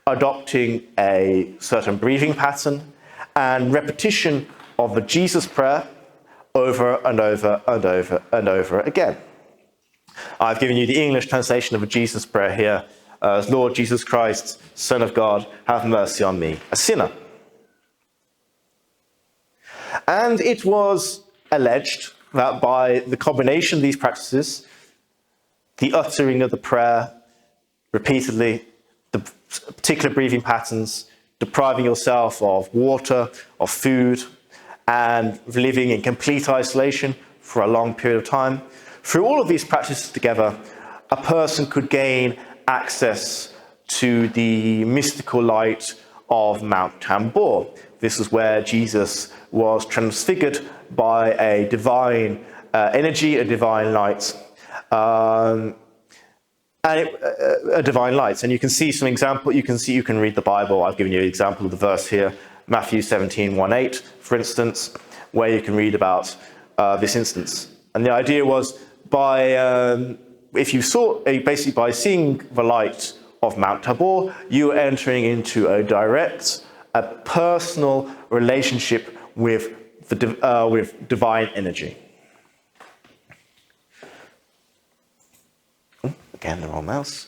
adopting a certain breathing pattern, and repetition of the Jesus prayer over and over and over and over again. I've given you the English translation of the Jesus prayer here as Lord Jesus Christ, Son of God, have mercy on me, a sinner. And it was alleged that by the combination of these practices, the uttering of the prayer repeatedly, the particular breathing patterns, depriving yourself of water, of food, and living in complete isolation for a long period of time, through all of these practices together, a person could gain access to the mystical light of Mount Tambor. This is where Jesus was transfigured by a divine energy, a divine light, a divine light. And you can see some example. You can read the Bible. I've given you an example of the verse here, Matthew 17:1-8, for instance, where you can read about this instance. And the idea was basically by seeing the light of Mount Tabor, you are entering into a personal relationship with divine energy. Again, the wrong mouse.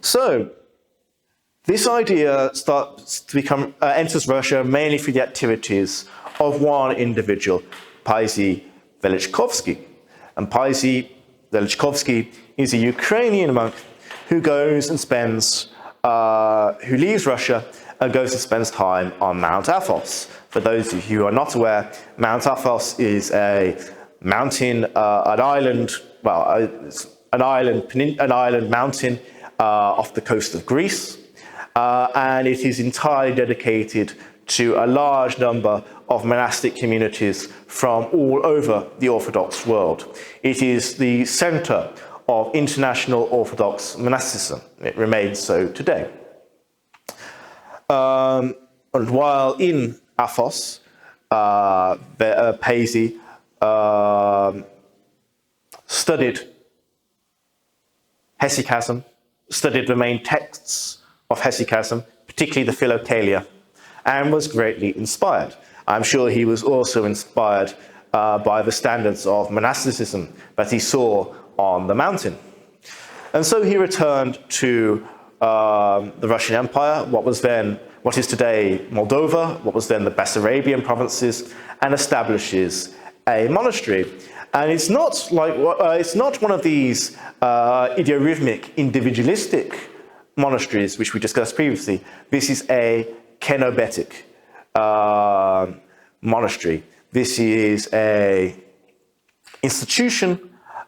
So this idea starts to enters Russia mainly through the activities of one individual, Paisy Velichkovsky. And Paisy Velichkovsky is a Ukrainian monk who goes and who leaves Russia and goes and spends time on Mount Athos. For those of you who are not aware, Mount Athos is a mountain, an island mountain off the coast of Greece, and it is entirely dedicated to a large number of monastic communities from all over the Orthodox world. It is the center of international Orthodox Mysticism. It remains so today. And while in Athos, Paisy studied hesychasm, studied the main texts of hesychasm, particularly the Philokalia, and was greatly inspired. I'm sure he was also inspired by the standards of monasticism that he saw on the mountain. And so he returned to the Russian Empire, what is today Moldova, what was then the Bessarabian provinces, and establishes a monastery. And it's not one of these ideorhythmic, individualistic monasteries which we discussed previously. This is a kenobetic monastery. This is a institution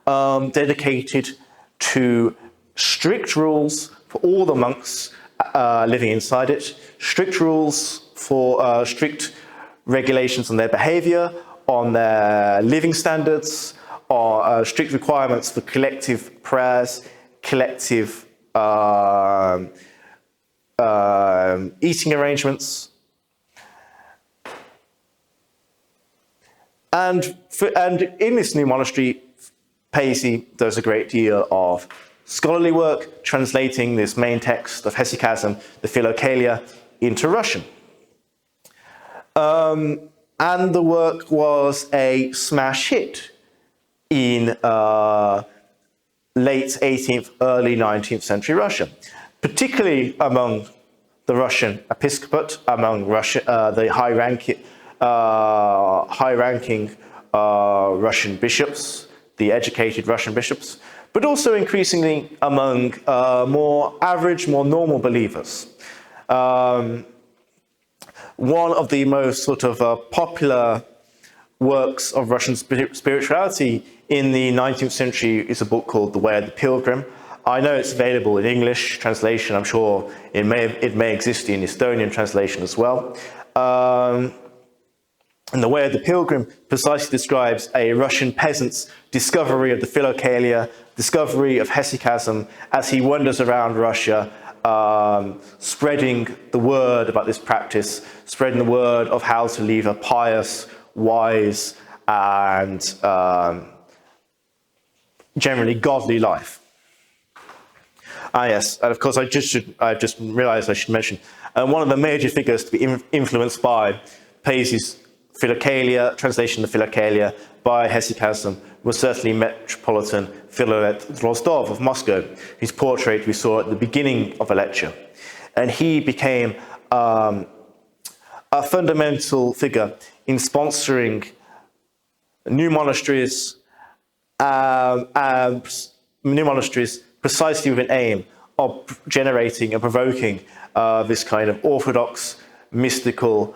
dedicated to strict rules for all the monks living inside it, strict rules for strict regulations on their behavior, on their living standards, or strict requirements for collective prayers, collective eating arrangements. And in this new monastery, Paisy does a great deal of scholarly work, translating this main text of hesychasm, the Philokalia, into Russian. And the work was a smash hit in late 18th, early 19th century Russia, particularly among the Russian episcopate, among the high-ranking Russian bishops, the educated Russian bishops, but also increasingly among more average, more normal believers. One of the most sort of popular works of Russian spirituality in the 19th century is a book called The Way of the Pilgrim. I know it's available in English translation. I'm sure it may exist in Estonian translation as well. And The Way of the Pilgrim precisely describes a Russian peasant's discovery of the Philokalia, discovery of hesychasm as he wanders around Russia, spreading the word about this practice, spreading the word of how to live a pious, wise, and generally godly life. Yes, and of course I just realized I should mention one of the major figures to be influenced by Paisy's Philokalia, translation of the Philokalia by hesychasm, was certainly Metropolitan Philolet Drozdov of Moscow, whose portrait we saw at the beginning of the lecture. And he became a fundamental figure in sponsoring new monasteries, precisely with an aim of generating and provoking this kind of orthodox, mystical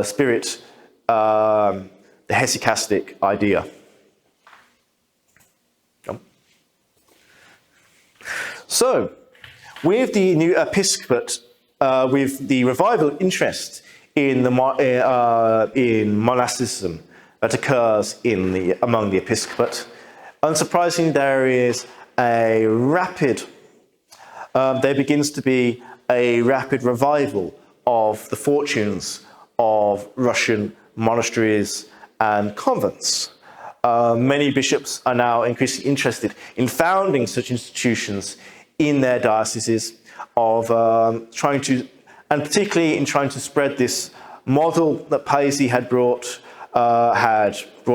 spirit, the hesychastic idea. So, with the new episcopate with the revival interest in monasticism that occurs among the episcopate, unsurprisingly, there begins to be a rapid revival of the fortunes of Russian monasteries and convents. Many bishops are now increasingly interested in founding such institutions in their dioceses, and particularly in trying to spread this model that Paisi had brought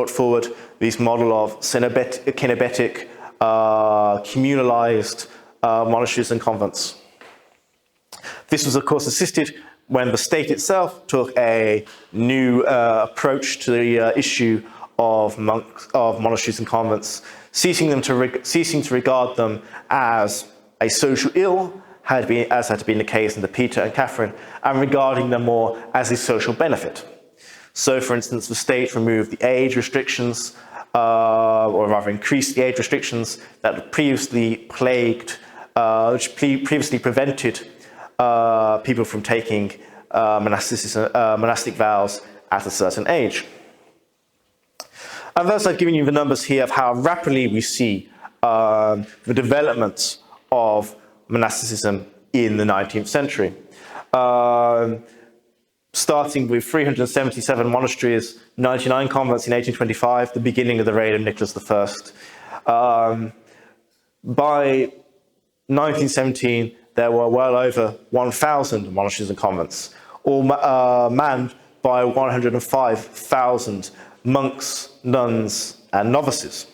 forward, this model of kenobetic, communalized monasteries and convents. This was, of course, assisted when the state itself took a new approach to the issue of monasteries and convents, ceasing to regard them as a social ill, as had been the case under Peter and Catherine, and regarding them more as a social benefit. So, for instance, the state removed the age restrictions, or rather increased the age restrictions that previously prevented people from taking monastic vows at a certain age. And thus I've given you the numbers here of how rapidly we see the development of monasticism in the 19th century. Starting with 377 monasteries, 99 convents in 1825, the beginning of the reign of Nicholas I. By 1917, there were well over 1,000 monasteries and convents, all manned by 105,000 monks, nuns, and novices.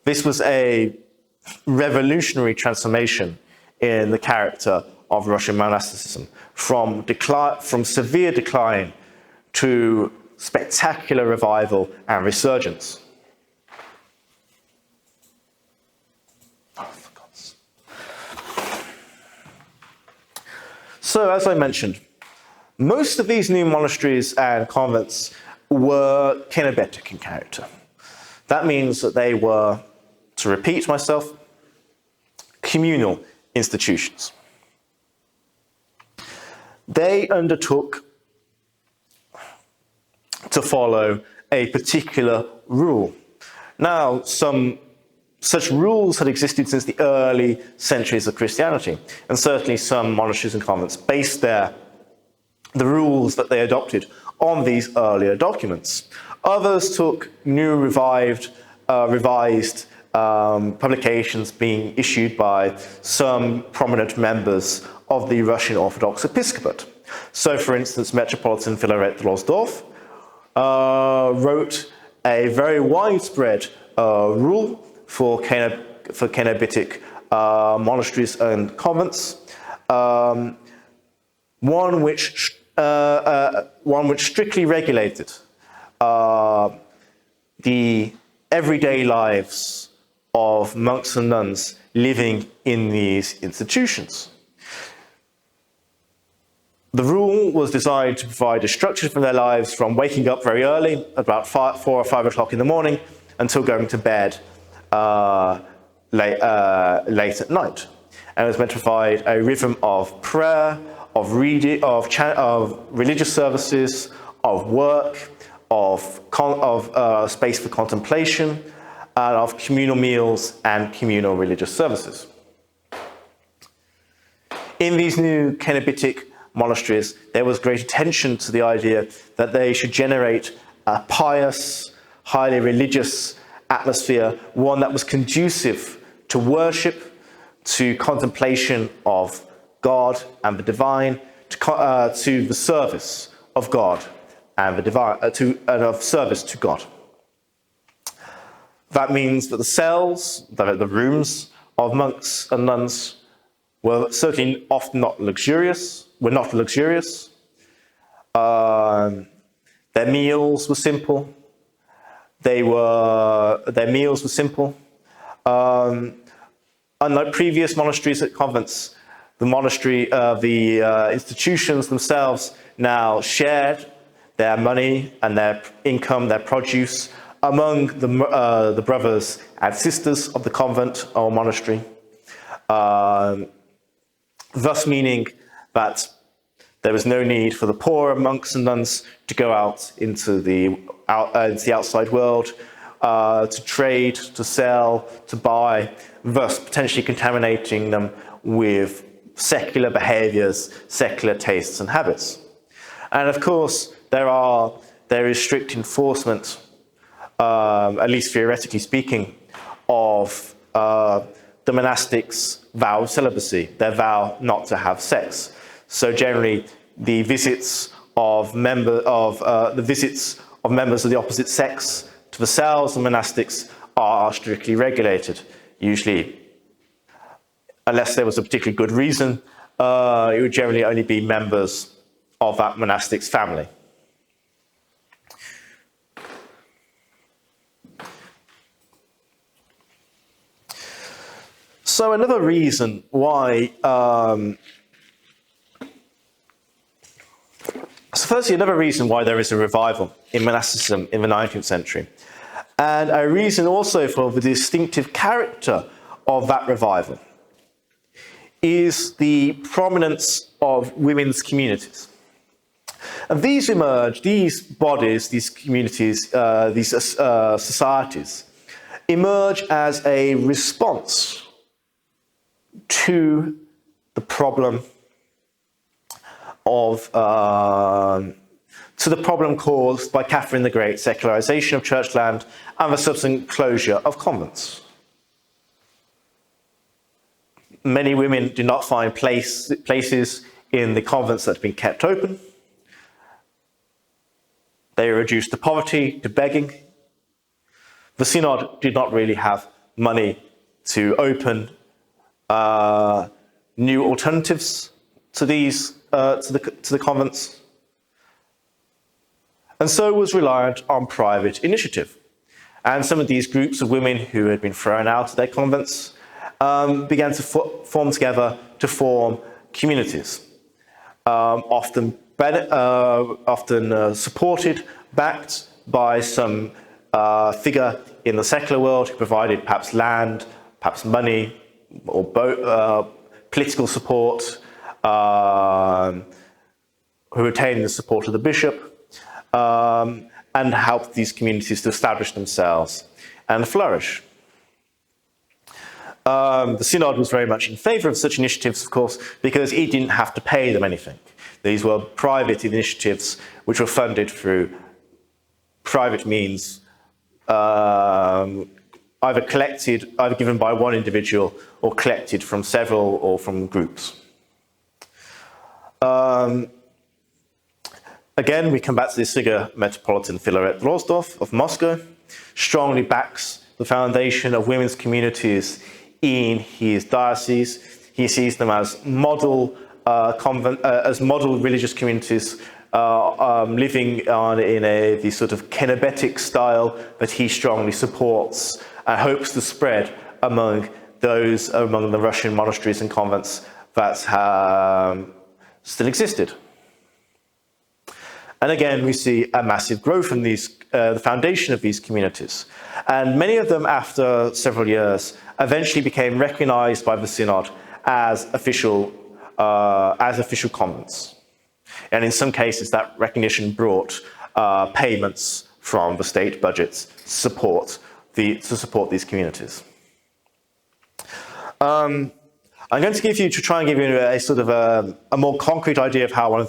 This was a revolutionary transformation in the character of Russian monasticism, from severe decline to spectacular revival and resurgence. So, as I mentioned, most of these new monasteries and convents were kenobetic in character. That means that they were, to repeat myself, communal institutions. They undertook to follow a particular rule. Now, such rules had existed since the early centuries of Christianity, and certainly some monasteries and convents based the rules that they adopted on these earlier documents. Others took new revised publications being issued by some prominent members of the Russian Orthodox Episcopate. So, for instance, Metropolitan Philaret Losdorf wrote a very widespread rule for kenobitic monasteries and convents, one which strictly regulated the everyday lives of monks and nuns living in these institutions. The rule was designed to provide a structure for their lives from waking up very early, about 4 or 5 o'clock in the morning, until going to bed late at night. And it was meant to provide a rhythm of prayer, of reading, of religious services, of work, of space for contemplation, and of communal meals and communal religious services. In these new kenobitic monasteries, there was great attention to the idea that they should generate a pious, highly religious atmosphere, one that was conducive to worship, to contemplation of God and the divine, to the service of God and the divine, and of service to God. That means that the cells, the rooms of monks and nuns, were certainly often not luxurious. Their meals were simple. Unlike previous monasteries and convents, the institutions themselves now shared their money and their income, their produce, among the brothers and sisters of the convent or monastery. thus meaning that there was no need for the poorer monks and nuns to go out into the outside world, to trade, to sell, to buy, thus potentially contaminating them with secular behaviours, secular tastes and habits. And of course, there is strict enforcement, at least theoretically speaking, of the monastics' vow of celibacy, their vow not to have sex. So generally, the visits of members of the opposite sex to the cells and monastics are strictly regulated. Usually, unless there was a particularly good reason, it would generally only be members of that monastic's family. So another reason why, another reason why there is a revival in monasticism in the 19th century, and a reason also for the distinctive character of that revival, is the prominence of women's communities. And these emerge, these bodies, these communities, these societies, emerge as a response to the problem caused by Catherine the Great, secularization of church land and the subsequent closure of convents. Many women do not find places in the convents that have been kept open. They are reduced to poverty, to begging. The synod did not really have money to open new alternatives to these to the convents, and so was reliant on private initiative. And some of these groups of women who had been thrown out of their convents began to form together to form communities, often supported, backed by some figure in the secular world who provided perhaps land, perhaps money, or political support, who retained the support of the bishop, and helped these communities to establish themselves and flourish. The synod was very much in favour of such initiatives, of course, because it didn't have to pay them anything. These were private initiatives which were funded through private means, either given by one individual or collected from several or from groups. Again, we come back to this figure, Metropolitan Philaret Drozdov of Moscow, strongly backs the foundation of women's communities in his diocese. He sees them as model religious communities, living in the sort of Kennebetic style that he strongly supports and hopes to spread among the Russian monasteries and convents that still existed. And again, we see a massive growth in the foundation of these communities. And many of them, after several years, eventually became recognized by the synod as official convents. And in some cases, that recognition brought payments from the state budgets to support these communities. I'm going to try and give you a sort of a more concrete idea of how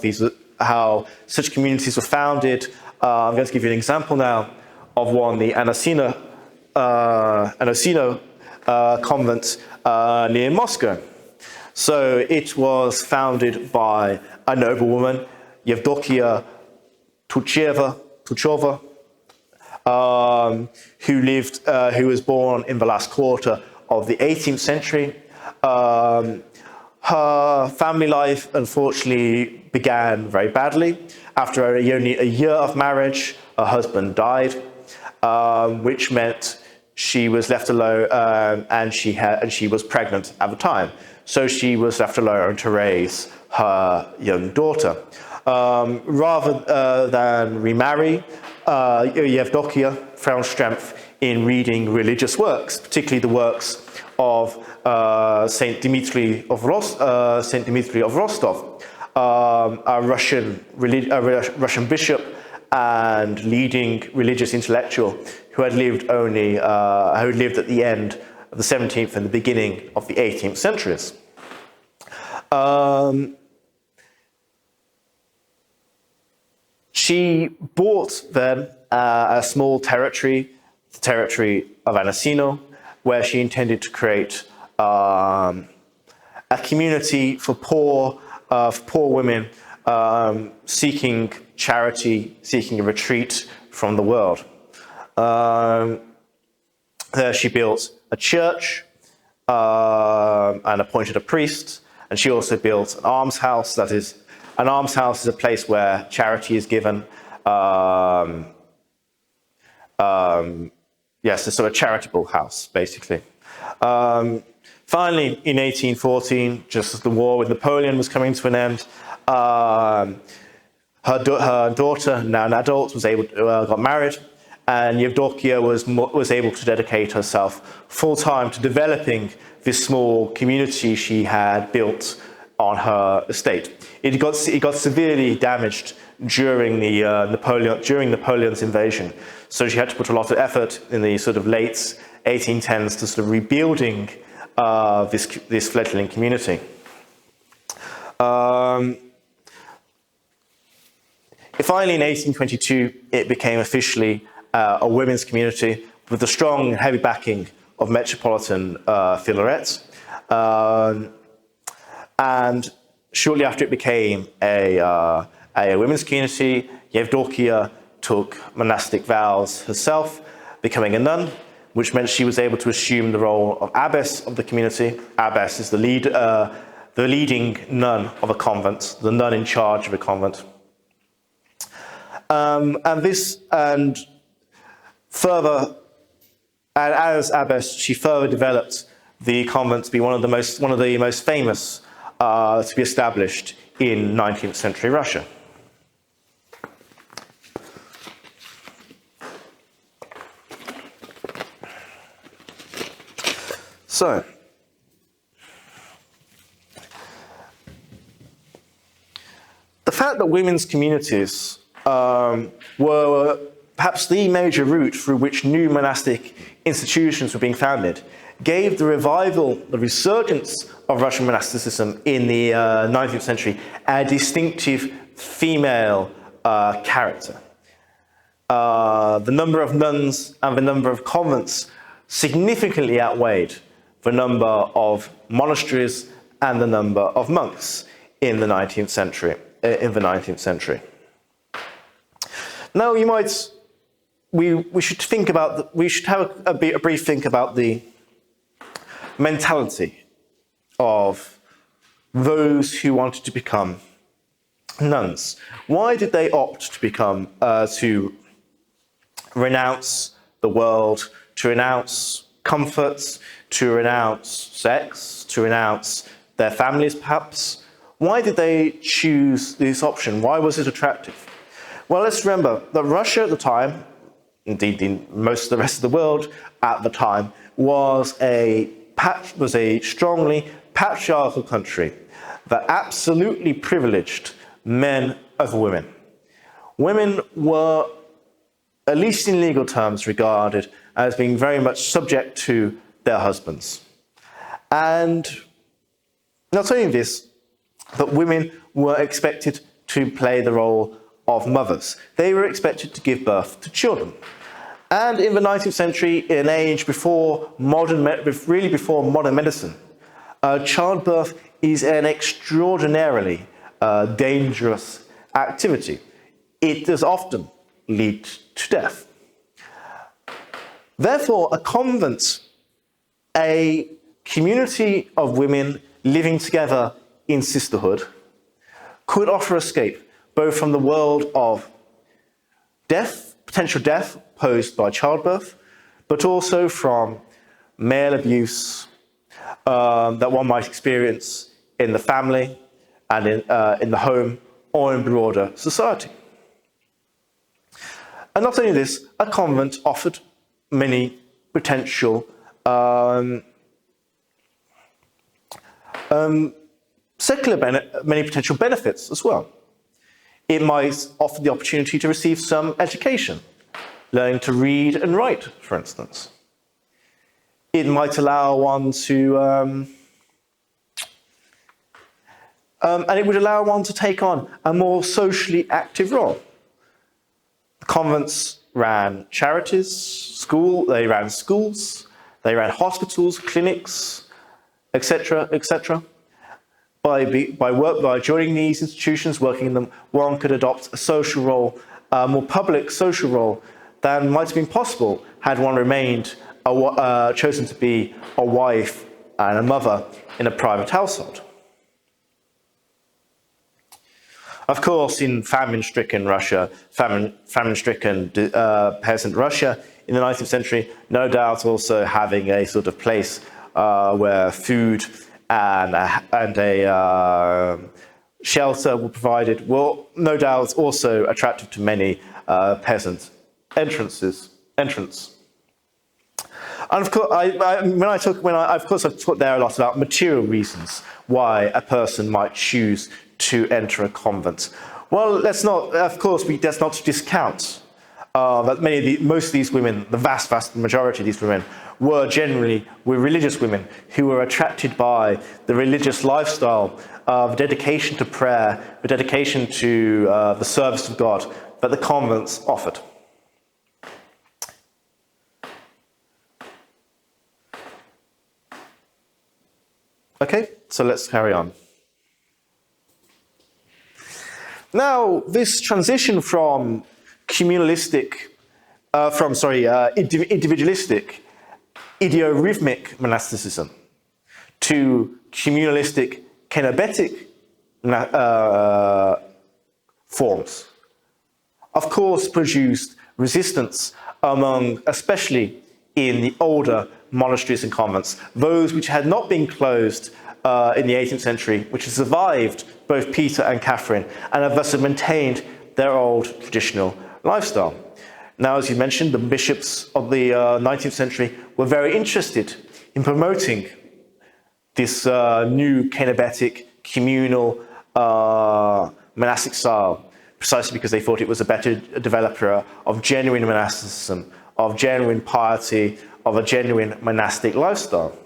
such communities were founded. I'm going to give you an example now of one, the Anosino convent near Moscow. So it was founded by a noblewoman, Yevdokia Tucheva, who was born in the last quarter of the 18th century. Her family life, unfortunately, began very badly. After only a year of marriage, her husband died, which meant she was left alone, and she was pregnant at the time. So she was left alone to raise her young daughter. Rather than remarry, Yevdokia found strength in reading religious works, particularly the works of Saint Dmitry of Rostov, a Russian bishop and leading religious intellectual who had lived at the end of the 17th and the beginning of the 18th centuries. She bought then a small territory, the territory of Anasino, where she intended to create a community for poor women seeking charity, seeking a retreat from the world. There she built a church and appointed a priest, and she also built an almshouse. That is, an almshouse is a place where charity is given. Yes, it's sort of a charitable house, basically. Finally, in 1814, just as the war with Napoleon was coming to an end, her daughter, now an adult, got married, and Yevdokia was able to dedicate herself full-time to developing this small community she had built on her estate. It got severely damaged during Napoleon's invasion, so she had to put a lot of effort in the sort of late 1810s to sort of rebuilding this fledgling community. Finally, in 1822, it became officially a women's community with the strong and heavy backing of Metropolitan Philaret. And shortly after it became a women's community, Yevdokia took monastic vows herself, becoming a nun, which meant she was able to assume the role of abbess of the community. Abbess is the leading nun of a convent, the nun in charge of a convent. As abbess, she further developed the convent to be one of the most famous to be established in 19th century Russia. So, the fact that women's communities were perhaps the major route through which new monastic institutions were being founded gave the resurgence of Russian monasticism in the 19th century a distinctive female character. The number of nuns and the number of convents significantly outweighed the number of monasteries and the number of monks in the 19th century. Now, we should have a brief think about the mentality of those who wanted to become nuns. Why did they opt to to renounce the world, to renounce comforts, to renounce sex, to renounce their families perhaps? Why did they choose this option? Why was it attractive? Well, let's remember that Russia at the time, indeed most of the rest of the world at the time, was a strongly patriarchal country that absolutely privileged men over women. Women were, at least in legal terms, regarded as being very much subject to their husbands. And not only this, but women were expected to play the role of mothers. They were expected to give birth to children. And in the 19th century, in an age before modern medicine, childbirth is an extraordinarily dangerous activity. It does often lead to death. Therefore, a convent, a community of women living together in sisterhood, could offer escape both from the world of death, potential death posed by childbirth, but also from male abuse that one might experience in the family and in the home or in broader society. And not only this, a convent offered many potential Many potential benefits as well. It might offer the opportunity to receive some education, learning to read and write, for instance. It might allow one to, and it would allow one to take on a more socially active role. The convents ran charities, they ran schools, they ran hospitals, clinics, etc., etc. By joining these institutions, working in them, one could adopt a social role, a more public social role than might have been possible had one remained chosen to be a wife and a mother in a private household. Of course, in famine-stricken Russia, famine-stricken peasant Russia in the 19th century, no doubt also having a sort of place where food and a shelter were provided will no doubt also attractive to many peasant entrants. And of course, I've talked there a lot about material reasons why a person might choose to enter a convent. Well, let's not discount that most of these women, the vast majority of these women, were religious women who were attracted by the religious lifestyle of dedication to prayer, the dedication to the service of God that the convents offered. Okay, so let's carry on. Now, this transition from individualistic, ideorhythmic monasticism to communalistic, kenobetic forms, of course, produced resistance among, especially in the older monasteries and convents, those which had not been closed in the 18th century, which had survived both Peter and Catherine, and have thus maintained their old traditional lifestyle. Now, as you mentioned, the bishops of the 19th century were very interested in promoting this new kenobetic, communal, monastic style, precisely because they thought it was a better developer of genuine monasticism, of genuine piety, of a genuine monastic lifestyle.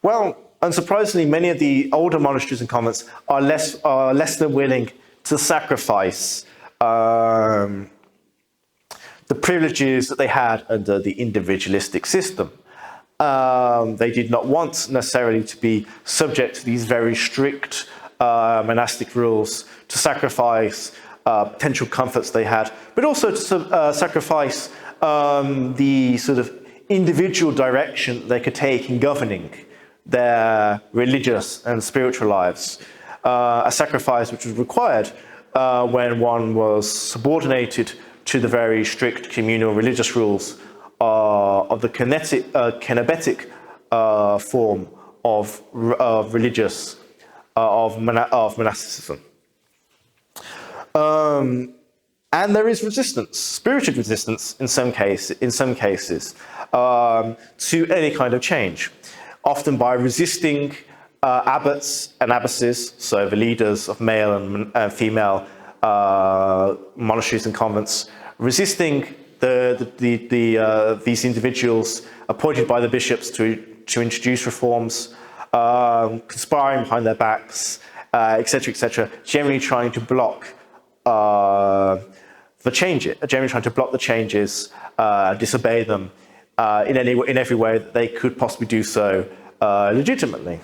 Well, unsurprisingly, many of the older monasteries and convents are less than willing to sacrifice the privileges that they had under the individualistic system. They did not want necessarily to be subject to these very strict monastic rules, to sacrifice potential comforts they had, but also to sacrifice the sort of individual direction they could take in governing their religious and spiritual lives. A sacrifice which was required when one was subordinated to the very strict communal religious rules of the kenobetic form of monasticism. And there is resistance, spiritual resistance in some cases, to any kind of change, often by resisting abbots and abbesses, so the leaders of male and female monasteries and convents, resisting these individuals appointed by the bishops to introduce reforms, conspiring behind their backs, etc., generally trying to block the changes, disobey them in every way that they could possibly do so legitimately.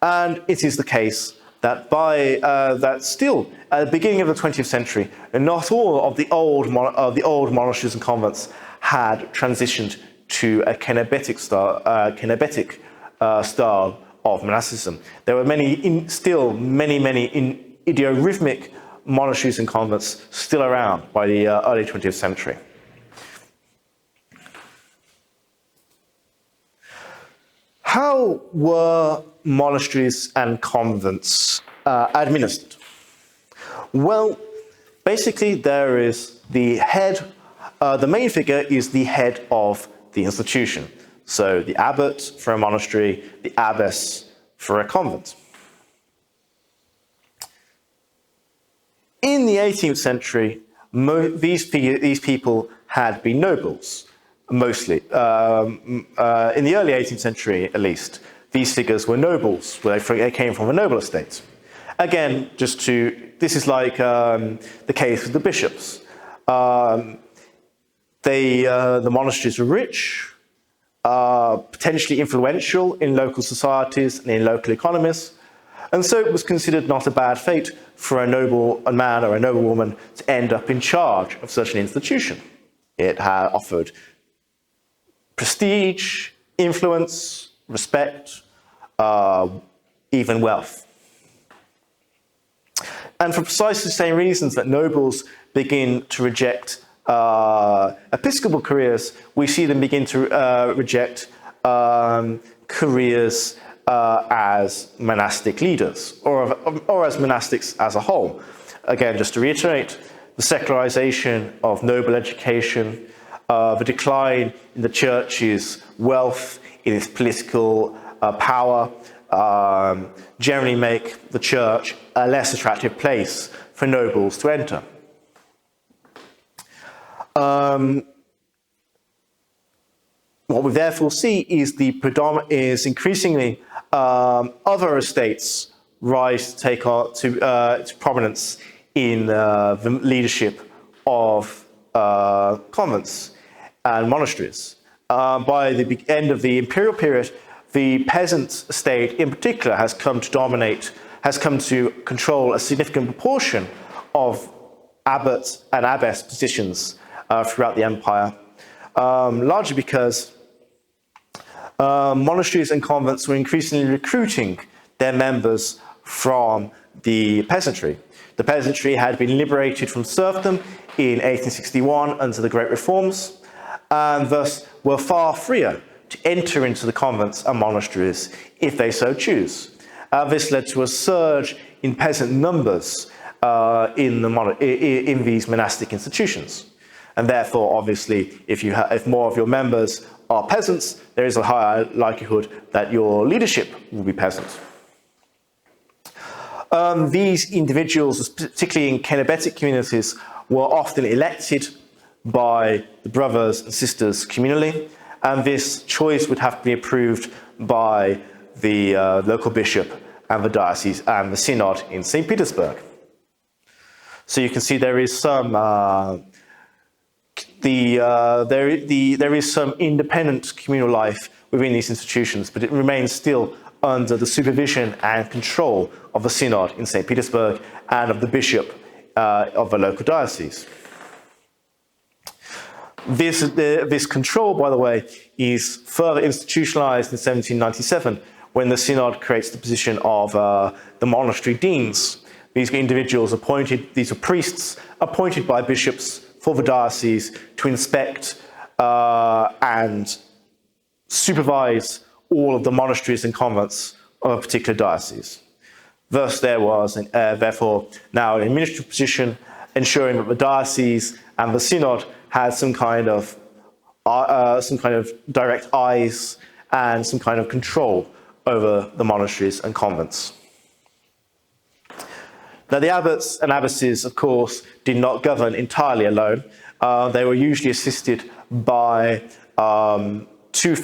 And it is the case that that still at the beginning of the 20th century, not all of the old monasteries and convents had transitioned to a kenobetic style of monasticism. There were many ideorhythmic monasteries and convents still around by the early 20th century. How were monasteries and convents administered? Well, basically there is the head, the main figure is the head of the institution. So the abbot for a monastery, the abbess for a convent. In the 18th century, these people had been nobles, mostly. In the early 18th century, at least, these figures were nobles. They came from a noble estate. Again, this is like the case with the bishops. The monasteries were rich, potentially influential in local societies and in local economies, and so it was considered not a bad fate for a man or a noblewoman to end up in charge of such an institution. It had offered prestige, influence, respect, even wealth. And for precisely the same reasons that nobles begin to reject episcopal careers, we see them begin to reject careers as monastic leaders, or as monastics as a whole. Again, just to reiterate, the secularization of noble education, the decline in the church's wealth, in its political power, generally make the church a less attractive place for nobles to enter. What we therefore see is increasingly other estates rise to take to prominence in the leadership of convents and monasteries. By the end of the imperial period, the peasant estate in particular has come to control a significant proportion of abbots and abbess positions throughout the empire, largely because monasteries and convents were increasingly recruiting their members from the peasantry. The peasantry had been liberated from serfdom in 1861 under the Great Reforms, and thus were far freer to enter into the convents and monasteries if they so choose. This led to a surge in peasant numbers in these monastic institutions. And therefore, obviously, if more of your members are peasants, there is a higher likelihood that your leadership will be peasant. These individuals, particularly in Cenebetic communities, were often elected by the brothers and sisters communally, and this choice would have to be approved by the local bishop and the diocese and the synod in St. Petersburg. So you can see there is some there is some independent communal life within these institutions, but it remains still under the supervision and control of the synod in St. Petersburg and of the bishop of the local diocese. This control, by the way, is further institutionalized in 1797 when the synod creates the position of the monastery deans. These individuals these are priests appointed by bishops for the diocese to inspect and supervise all of the monasteries and convents of a particular diocese. Thus, there was, therefore, now an administrative position ensuring that the diocese and the synod had some kind of direct eyes and some kind of control over the monasteries and convents. Now, the abbots and abbesses, of course, did not govern entirely alone. They were usually assisted by two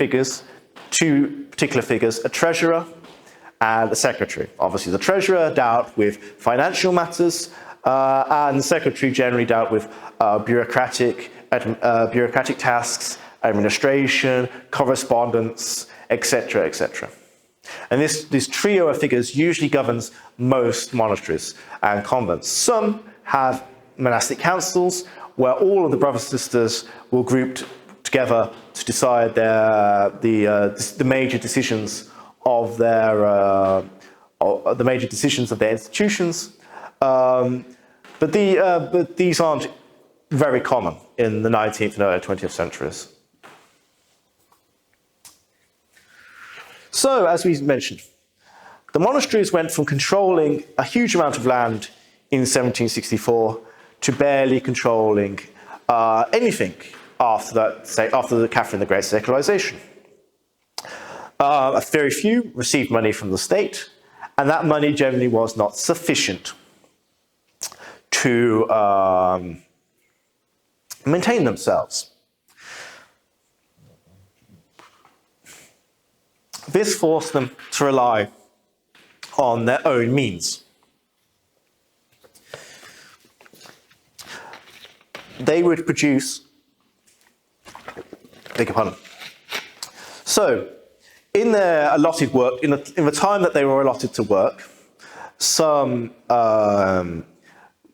particular figures, a treasurer and a secretary. Obviously, the treasurer dealt with financial matters, and the secretary generally dealt with bureaucratic tasks, administration, correspondence, etc., etc. And this trio of figures usually governs most monasteries and convents. Some have monastic councils where all of the brothers and sisters will group together to decide the major decisions of their institutions. But these aren't very common in the 19th and early 20th centuries. So, as we mentioned, the monasteries went from controlling a huge amount of land in 1764 to barely controlling anything after Catherine the Great's secularization. Very few received money from the state, and that money generally was not sufficient to maintain themselves. This forced them to rely on their own means. They would produce, beg your pardon. So, in their allotted work, in the time that they were allotted to work, some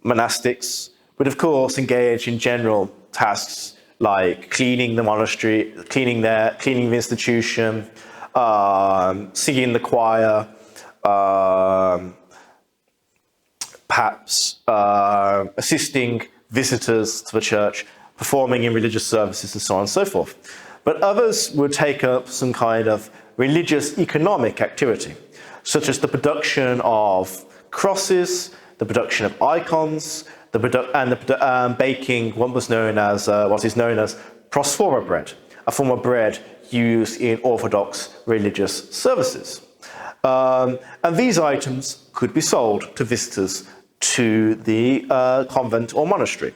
monastics would, of course, engage in general tasks like cleaning the monastery, cleaning the institution, singing in the choir, perhaps assisting visitors to the church, performing in religious services, and so on and so forth. But others would take up some kind of religious economic activity, such as the production of crosses, the production of icons, baking what is known as prosphora bread, a form of bread used in Orthodox religious services. And these items could be sold to visitors to the convent or monastery.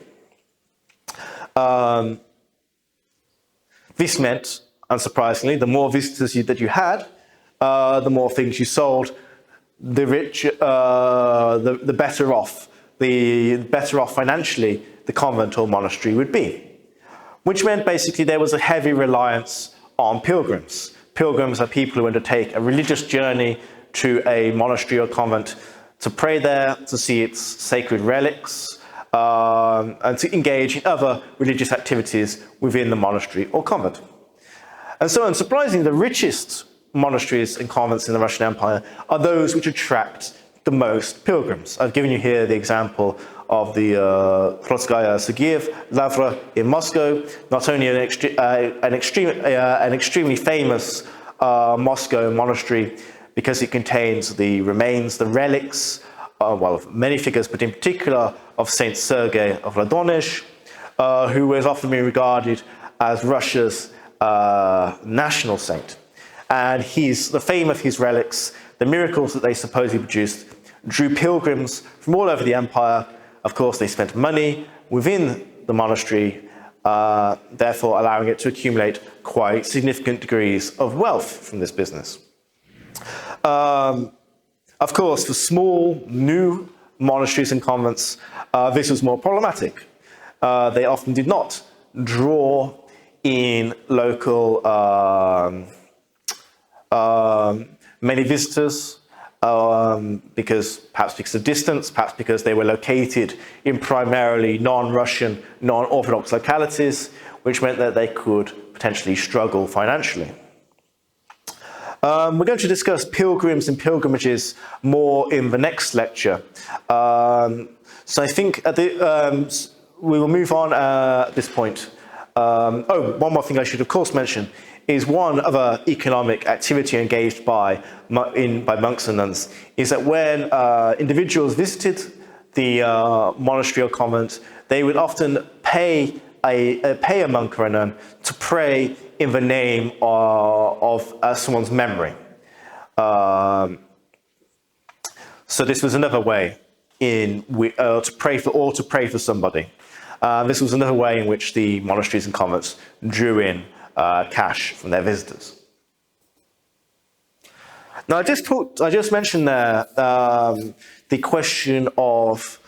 This meant, unsurprisingly, the more visitors that you had, the more things you sold, the better off financially the convent or monastery would be. Which meant basically there was a heavy reliance on pilgrims. Pilgrims are people who undertake a religious journey to a monastery or convent to pray there, to see its sacred relics, and to engage in other religious activities within the monastery or convent. And so, unsurprisingly, the richest monasteries and convents in the Russian Empire are those which attract the most pilgrims. I've given you here the example of the Trotskaya Sergiev Lavra in Moscow, not only an extremely famous Moscow monastery because it contains the remains, the relics, of many figures, but in particular of Saint Sergei of Ladonezh, who has often been regarded as Russia's national saint. And the fame of his relics, the miracles that they supposedly produced, drew pilgrims from all over the empire. Of course, they spent money within the monastery, therefore allowing it to accumulate quite significant degrees of wealth from this business. Of course, for small, new monasteries and convents, this was more problematic. They often did not draw in local many visitors, perhaps because of distance, perhaps because they were located in primarily non-Russian, non-Orthodox localities, which meant that they could potentially struggle financially. We're going to discuss pilgrims and pilgrimages more in the next lecture. So I think we will move on at this point. One more thing I should of course mention is one other economic activity engaged by monks and nuns is that when individuals visited the monastery or convent, they would often pay a monk or a nun to pray in the name of someone's memory. So this was another way to pray for somebody. This was another way in which the monasteries and convents drew in cash from their visitors. Now, I just mentioned there the question of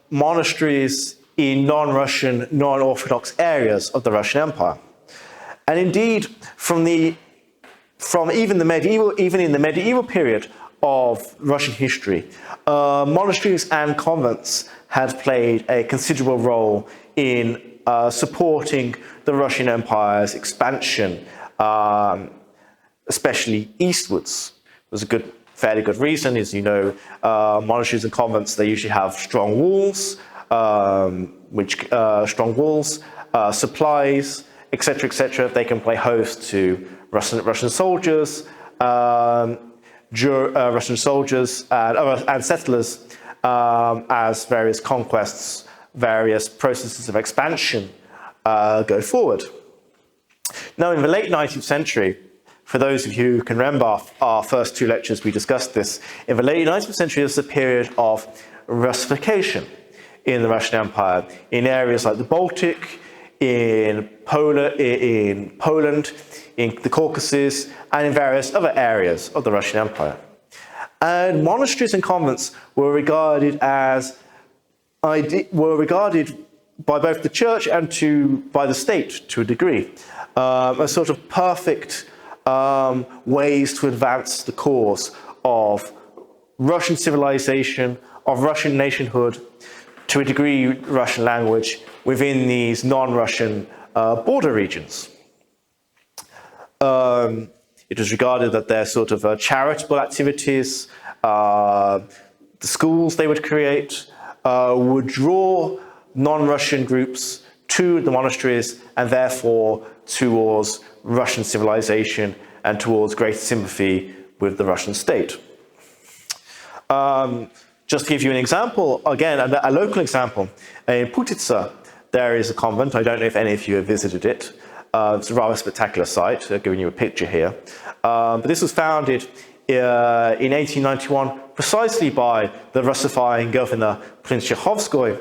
monasteries in non-Russian, non-Orthodox areas of the Russian Empire, and indeed from even in the medieval period of Russian history, monasteries and convents had played a considerable role in supporting the Russian Empire's expansion, especially eastwards. There's a fairly good reason, as you know, monasteries and convents, they usually have strong walls, supplies, etc. They can play host to Russian soldiers, and settlers, as various conquests, various processes of expansion go forward. Now, in the late 19th century, for those of you who can remember our first two lectures, we discussed this. In the late 19th century, there was a period of Russification in the Russian Empire, in areas like the Baltic, in Poland, in the Caucasus, and in various other areas of the Russian Empire. And monasteries and convents were regarded by both the church and by the state to a degree, as sort of perfect ways to advance the cause of Russian civilization, of Russian nationhood, to a degree Russian language, within these non-Russian border regions. It was regarded that their sort of charitable activities, the schools they would create, would draw non-Russian groups to the monasteries and therefore towards Russian civilization and towards greater sympathy with the Russian state. Just to give you an example, again, a local example, in Putitsa, there is a convent. I don't know if any of you have visited it. It's a rather spectacular site. I've given you a picture here. But this was founded in 1891 precisely by the Russifying governor, Prince Chekovskoy,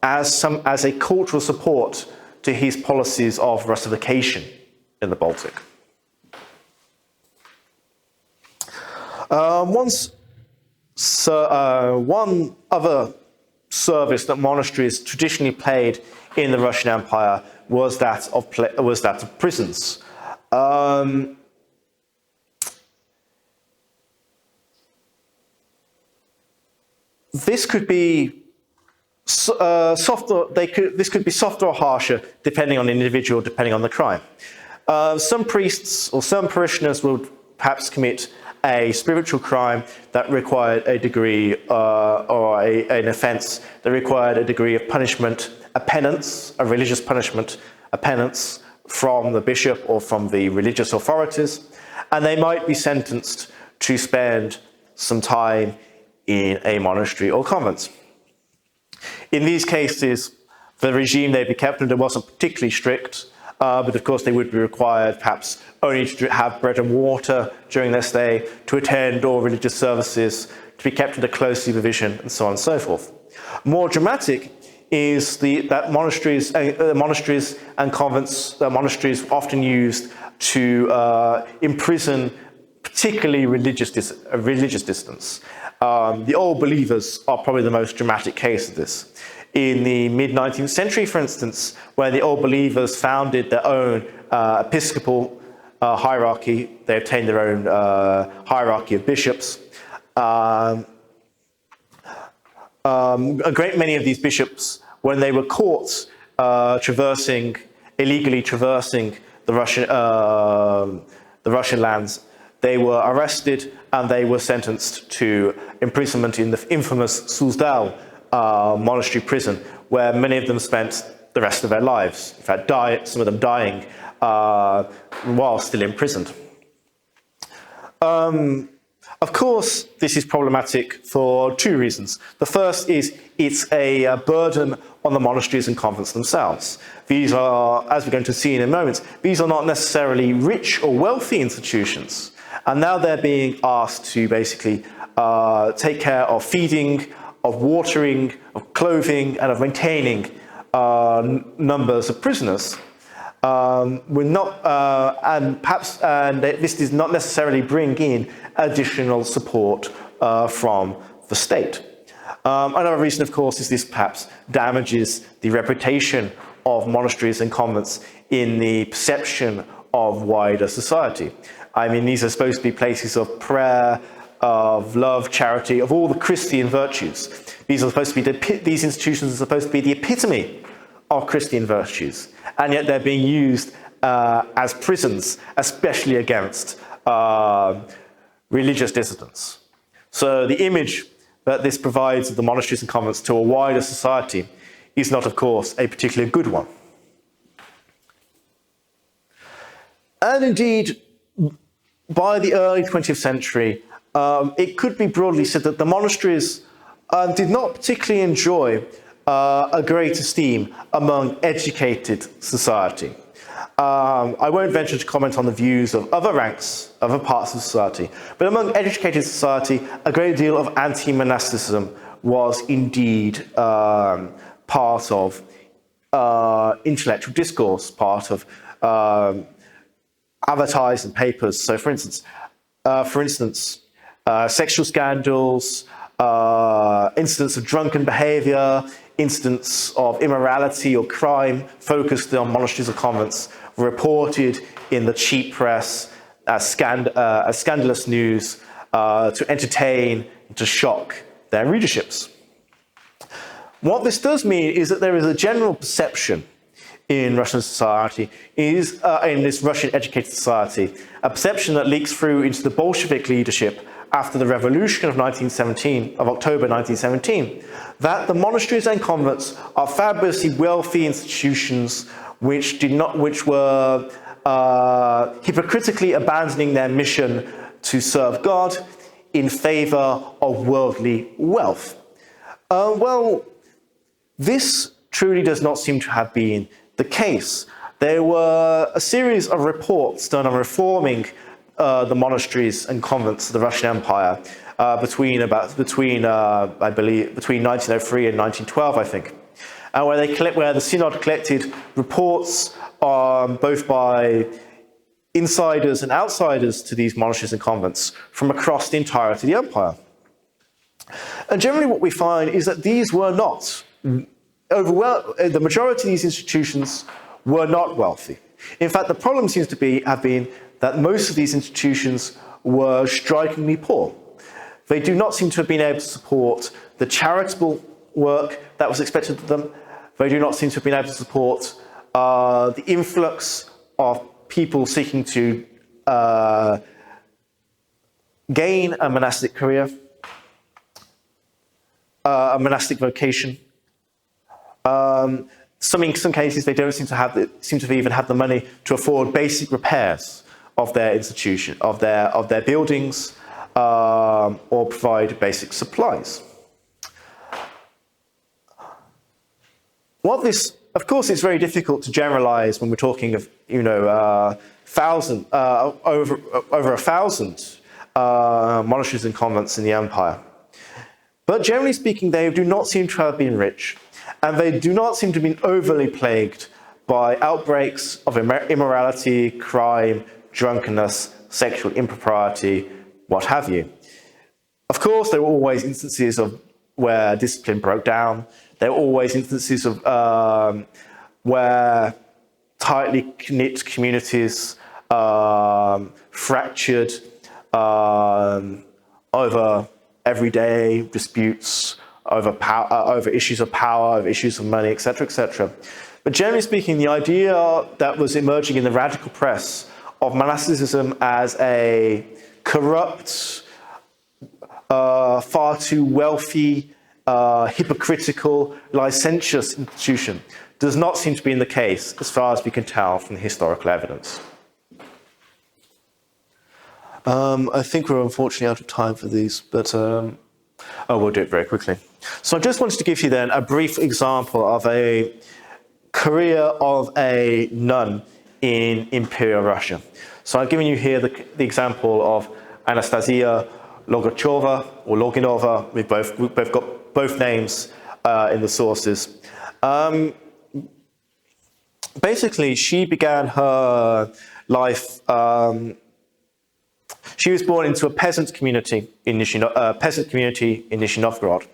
as a cultural support to his policies of Russification in the Baltic. One other service that monasteries traditionally played in the Russian Empire was that of prisons. This could be softer. This could be softer or harsher, depending on the individual, depending on the crime. Some priests or some parishioners would perhaps commit a spiritual crime that required a degree, or an offence that required a degree of punishment, a penance, a religious punishment, a penance from the bishop or from the religious authorities, and they might be sentenced to spend some time in a monastery or convent. In these cases, the regime they'd be kept under wasn't particularly strict, but of course they would be required perhaps only to have bread and water during their stay, to attend all religious services, to be kept under close supervision, and so on and so forth. More dramatic is that monasteries and convents, monasteries often used to imprison particularly religious dissidents. The Old Believers are probably the most dramatic case of this. In the mid-19th century, for instance, where the Old Believers founded their own episcopal hierarchy, they obtained their own hierarchy of bishops. A great many of these bishops, when they were caught illegally traversing the Russian lands, they were arrested and they were sentenced to imprisonment in the infamous Suzdal monastery prison, where many of them spent the rest of their lives. In fact, some of them dying while still imprisoned. Of course, this is problematic for two reasons. The first is it's a burden on the monasteries and convents themselves. These are, as we're going to see in a moment, these are not necessarily rich or wealthy institutions. And now they're being asked to basically take care of feeding, of watering, of clothing, and of maintaining numbers of prisoners. This does not necessarily bring in additional support from the state. Another reason, of course, is this perhaps damages the reputation of monasteries and convents in the perception of wider society. I mean, these are supposed to be places of prayer, of love, charity, of all the Christian virtues. These institutions are supposed to be the epitome of Christian virtues, and yet they're being used as prisons, especially against religious dissidents. So the image that this provides of the monasteries and convents to a wider society is not, of course, a particularly good one. And indeed, by the early 20th century, it could be broadly said that the monasteries did not particularly enjoy a great esteem among educated society. I won't venture to comment on the views of other ranks, other parts of society, but among educated society, a great deal of anti-monasticism was indeed part of intellectual discourse, part of advertised in papers. So, for instance, sexual scandals, incidents of drunken behavior, incidents of immorality or crime focused on monasteries or convents were reported in the cheap press as scandalous news to entertain, to shock their readerships. What this does mean is that there is a general perception in Russian society, in this Russian educated society, a perception that leaks through into the Bolshevik leadership after the revolution of October 1917, that the monasteries and convents are fabulously wealthy institutions which were hypocritically abandoning their mission to serve God in favor of worldly wealth. Well, this truly does not seem to have been the case. There were a series of reports done on reforming the monasteries and convents of the Russian Empire between 1903 and 1912, I think, where the Synod collected reports both by insiders and outsiders to these monasteries and convents from across the entirety of the empire. And generally what we find is that these were not, the majority of these institutions were not wealthy. In fact, the problem seems to have been that most of these institutions were strikingly poor. They do not seem to have been able to support the charitable work that was expected of them. They do not seem to have been able to support the influx of people seeking to gain a monastic career, a monastic vocation. In some cases, they don't seem to even have the money to afford basic repairs of their institution, of their buildings, or provide basic supplies. Of course, it's very difficult to generalize when we're talking of, over 1,000 monasteries and convents in the empire. But generally speaking, they do not seem to have been rich, and they do not seem to have been overly plagued by outbreaks of immorality, crime, drunkenness, sexual impropriety, what have you. Of course, there were always instances of where discipline broke down. There were always instances of where tightly knit communities fractured over everyday disputes, over issues of power, over issues of money, etc., etc. But generally speaking, the idea that was emerging in the radical press of monasticism as a corrupt, far too wealthy, hypocritical, licentious institution does not seem to be the case, as far as we can tell from the historical evidence. I think we're unfortunately out of time for these, but we'll do it very quickly. So I just wanted to give you then a brief example of a career of a nun in Imperial Russia. So I've given you here the example of Anastasia Logachova or Loginova. We've both got both names in the sources. Basically, she began her life. She was born into a peasant community in Nizhny Novgorod.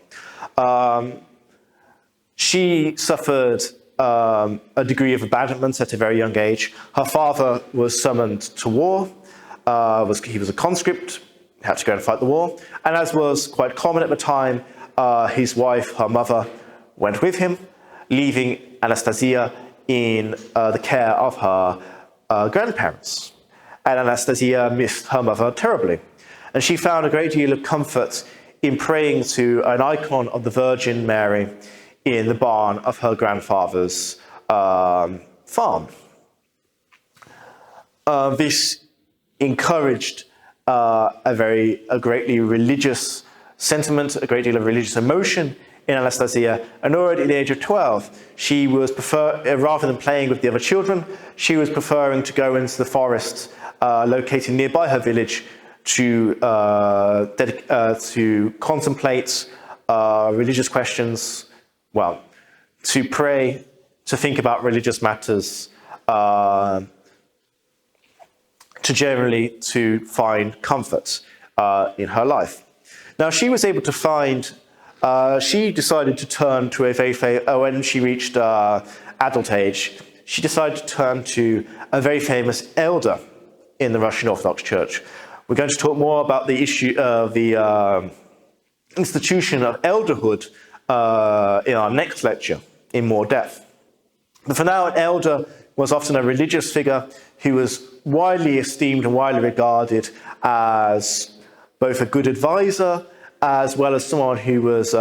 She suffered a degree of abandonment at a very young age. Her father was summoned to war. He was a conscript, had to go and fight the war. And as was quite common at the time, his wife, her mother, went with him, leaving Anastasia in the care of her grandparents. And Anastasia missed her mother terribly. And she found a great deal of comfort in praying to an icon of the Virgin Mary in the barn of her grandfather's farm. This encouraged a greatly religious sentiment, a great deal of religious emotion in Anastasia, and already at the age of 12, she was rather than playing with the other children, she was preferring to go into the forest located nearby her village to contemplate religious questions, well, to pray, to think about religious matters, to find comfort in her life. Now, she was able to find, she decided to turn to when she reached adult age, she decided to turn to a very famous elder in the Russian Orthodox Church. We're going to talk more about the issue of the institution of elderhood in our next lecture in more depth. But for now, an elder was often a religious figure who was widely esteemed and widely regarded as both a good advisor as well as someone who was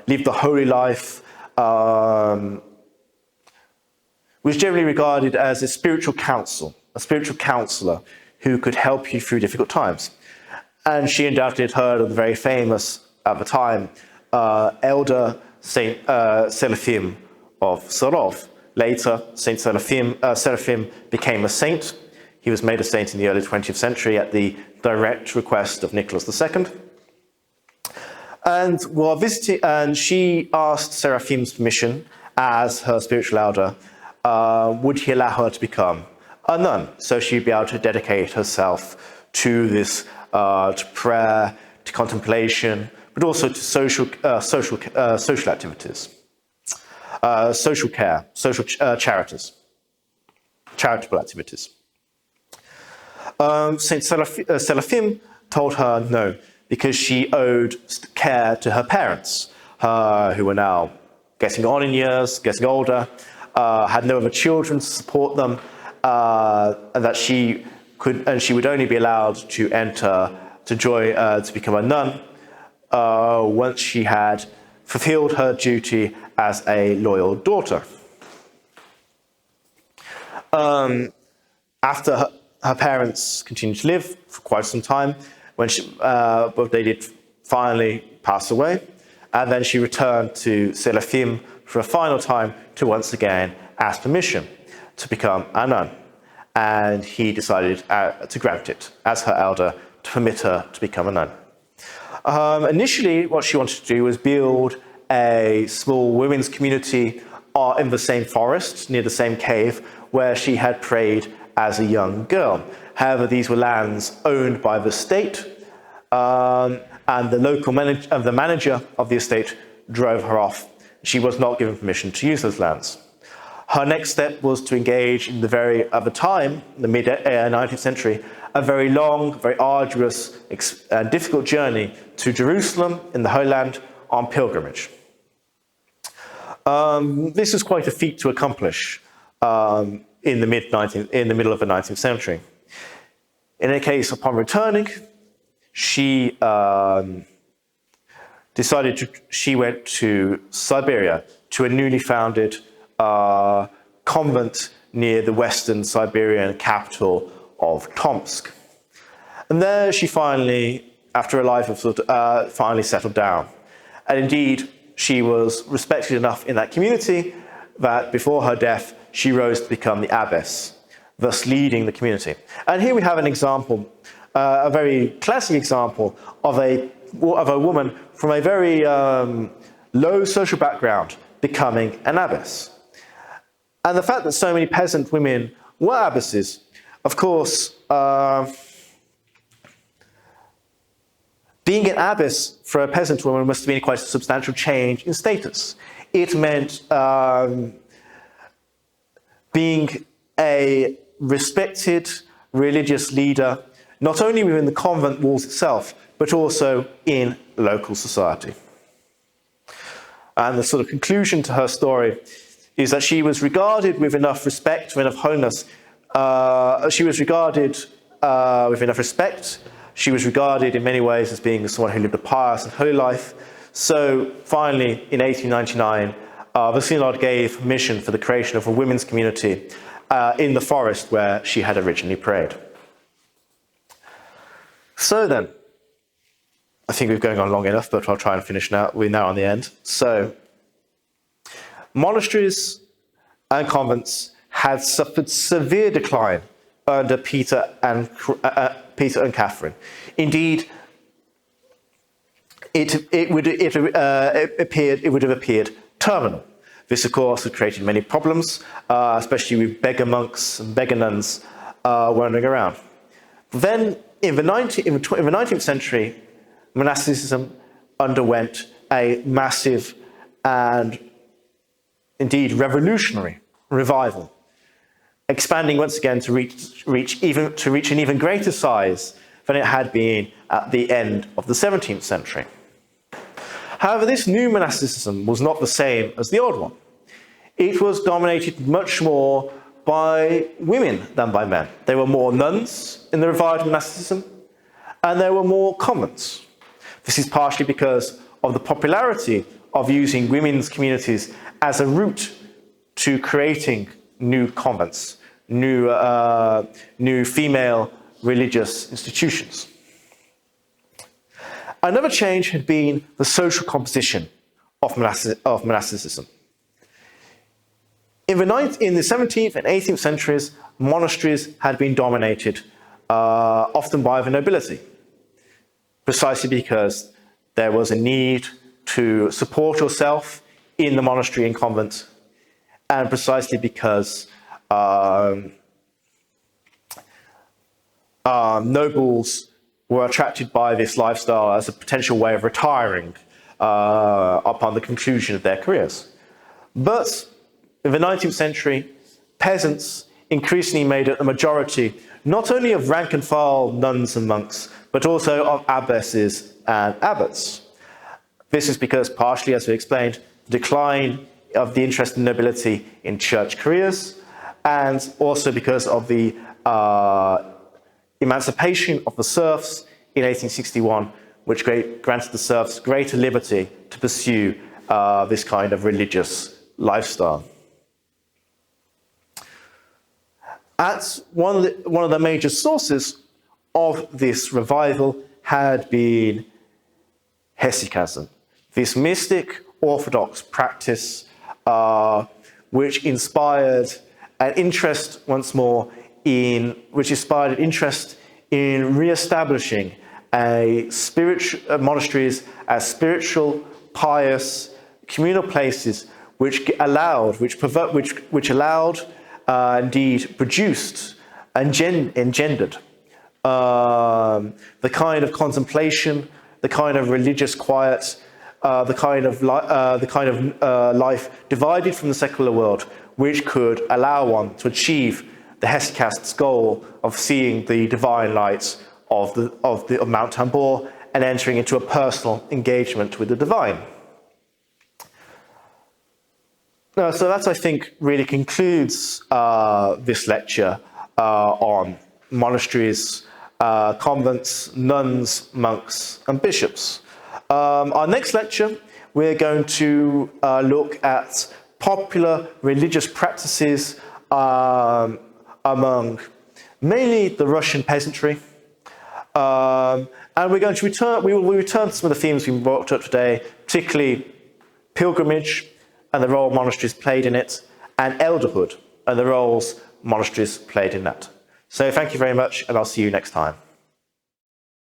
lived a holy life, was generally regarded as a spiritual counselor who could help you through difficult times. And she undoubtedly had heard of the very famous, at the time, elder Saint Seraphim of Sarov. Later, Saint Seraphim became a saint. He was made a saint in the early 20th century at the direct request of Nicholas II. And while visiting, and she asked Seraphim's permission as her spiritual elder, would he allow her to become a nun, so she'd be able to dedicate herself to this, to prayer, to contemplation, but also to social activities, social care, charitable activities. Saint Seraphim told her no, because she owed care to her parents, who were now getting on in years, getting older, had no other children to support them, and that she would only be allowed to become a nun once she had fulfilled her duty as a loyal daughter. After her parents continued to live for quite some time, but they did finally pass away, and then she returned to Seraphim for a final time to once again ask permission to become a nun, and he decided to grant it as her elder, to permit her to become a nun. Initially, what she wanted to do was build a small women's community in the same forest, near the same cave, where she had prayed as a young girl. However, these were lands owned by the state, and the local manager of the estate drove her off. She was not given permission to use those lands. Her next step was to engage in at the time, the mid-19th century, a very long, very arduous and difficult journey to Jerusalem in the Holy Land on pilgrimage. This was quite a feat to accomplish in the middle of the 19th century. In any case, upon returning, she went to Siberia, to a newly founded convent near the western Siberian capital of Tomsk. And there she finally, after a life of finally settled down. And indeed, she was respected enough in that community that before her death, she rose to become the abbess, thus leading the community. And here we have an example, a very classic example of a woman from a very low social background becoming an abbess. And the fact that so many peasant women were abbesses, of course, being an abbess for a peasant woman must have been quite a substantial change in status. It meant being a respected religious leader, not only within the convent walls itself, but also in local society. And the sort of conclusion to her story is that she was regarded with enough respect, with enough holiness. She was regarded with enough respect. She was regarded in many ways as being someone who lived a pious and holy life. So finally, in 1899, the Synod gave permission for the creation of a women's community in the forest where she had originally prayed. So then, I think we're going on long enough, but I'll try and finish now. We're now on the end. So, monasteries and convents had suffered severe decline under Peter and Catherine. Indeed, it would have appeared terminal. This, of course, had created many problems, especially with beggar monks and beggar nuns wandering around. Then, in the 19th century, monasticism underwent a massive and indeed revolutionary revival, expanding once again to reach an even greater size than it had been at the end of the 17th century. However, this new monasticism was not the same as the old one. It was dominated much more by women than by men. There were more nuns in the revived monasticism, and there were more convents. This is partially because of the popularity of using women's communities as a route to creating new convents, new female religious institutions. Another change had been the social composition of monasticism. In the 17th and 18th centuries, monasteries had been dominated often by the nobility, precisely because there was a need to support yourself in the monastery and convent, and precisely because nobles were attracted by this lifestyle as a potential way of retiring upon the conclusion of their careers. But in the 19th century, peasants increasingly made up the majority, not only of rank and file nuns and monks, but also of abbesses and abbots. This is because, partially, as we explained, the decline of the interest in nobility in church careers, and also because of the emancipation of the serfs in 1861, which granted the serfs greater liberty to pursue this kind of religious lifestyle. One of the major sources of this revival had been hesychasm, this mystic Orthodox practice which inspired an interest once more in re-establishing monasteries as spiritual, pious, communal places which indeed produced and engendered the kind of contemplation, the kind of religious quiet, the kind of life divided from the secular world, which could allow one to achieve the hesychast's goal of seeing the divine light of Mount Tambor and entering into a personal engagement with the divine. So that, I think, really concludes this lecture on monasteries, convents, nuns, monks, and bishops. Our next lecture, we're going to look at popular religious practices among mainly the Russian peasantry. And we're going to we will return to some of the themes we brought up today, particularly pilgrimage and the role monasteries played in it, and elderhood and the roles monasteries played in that. So thank you very much, and I'll see you next time.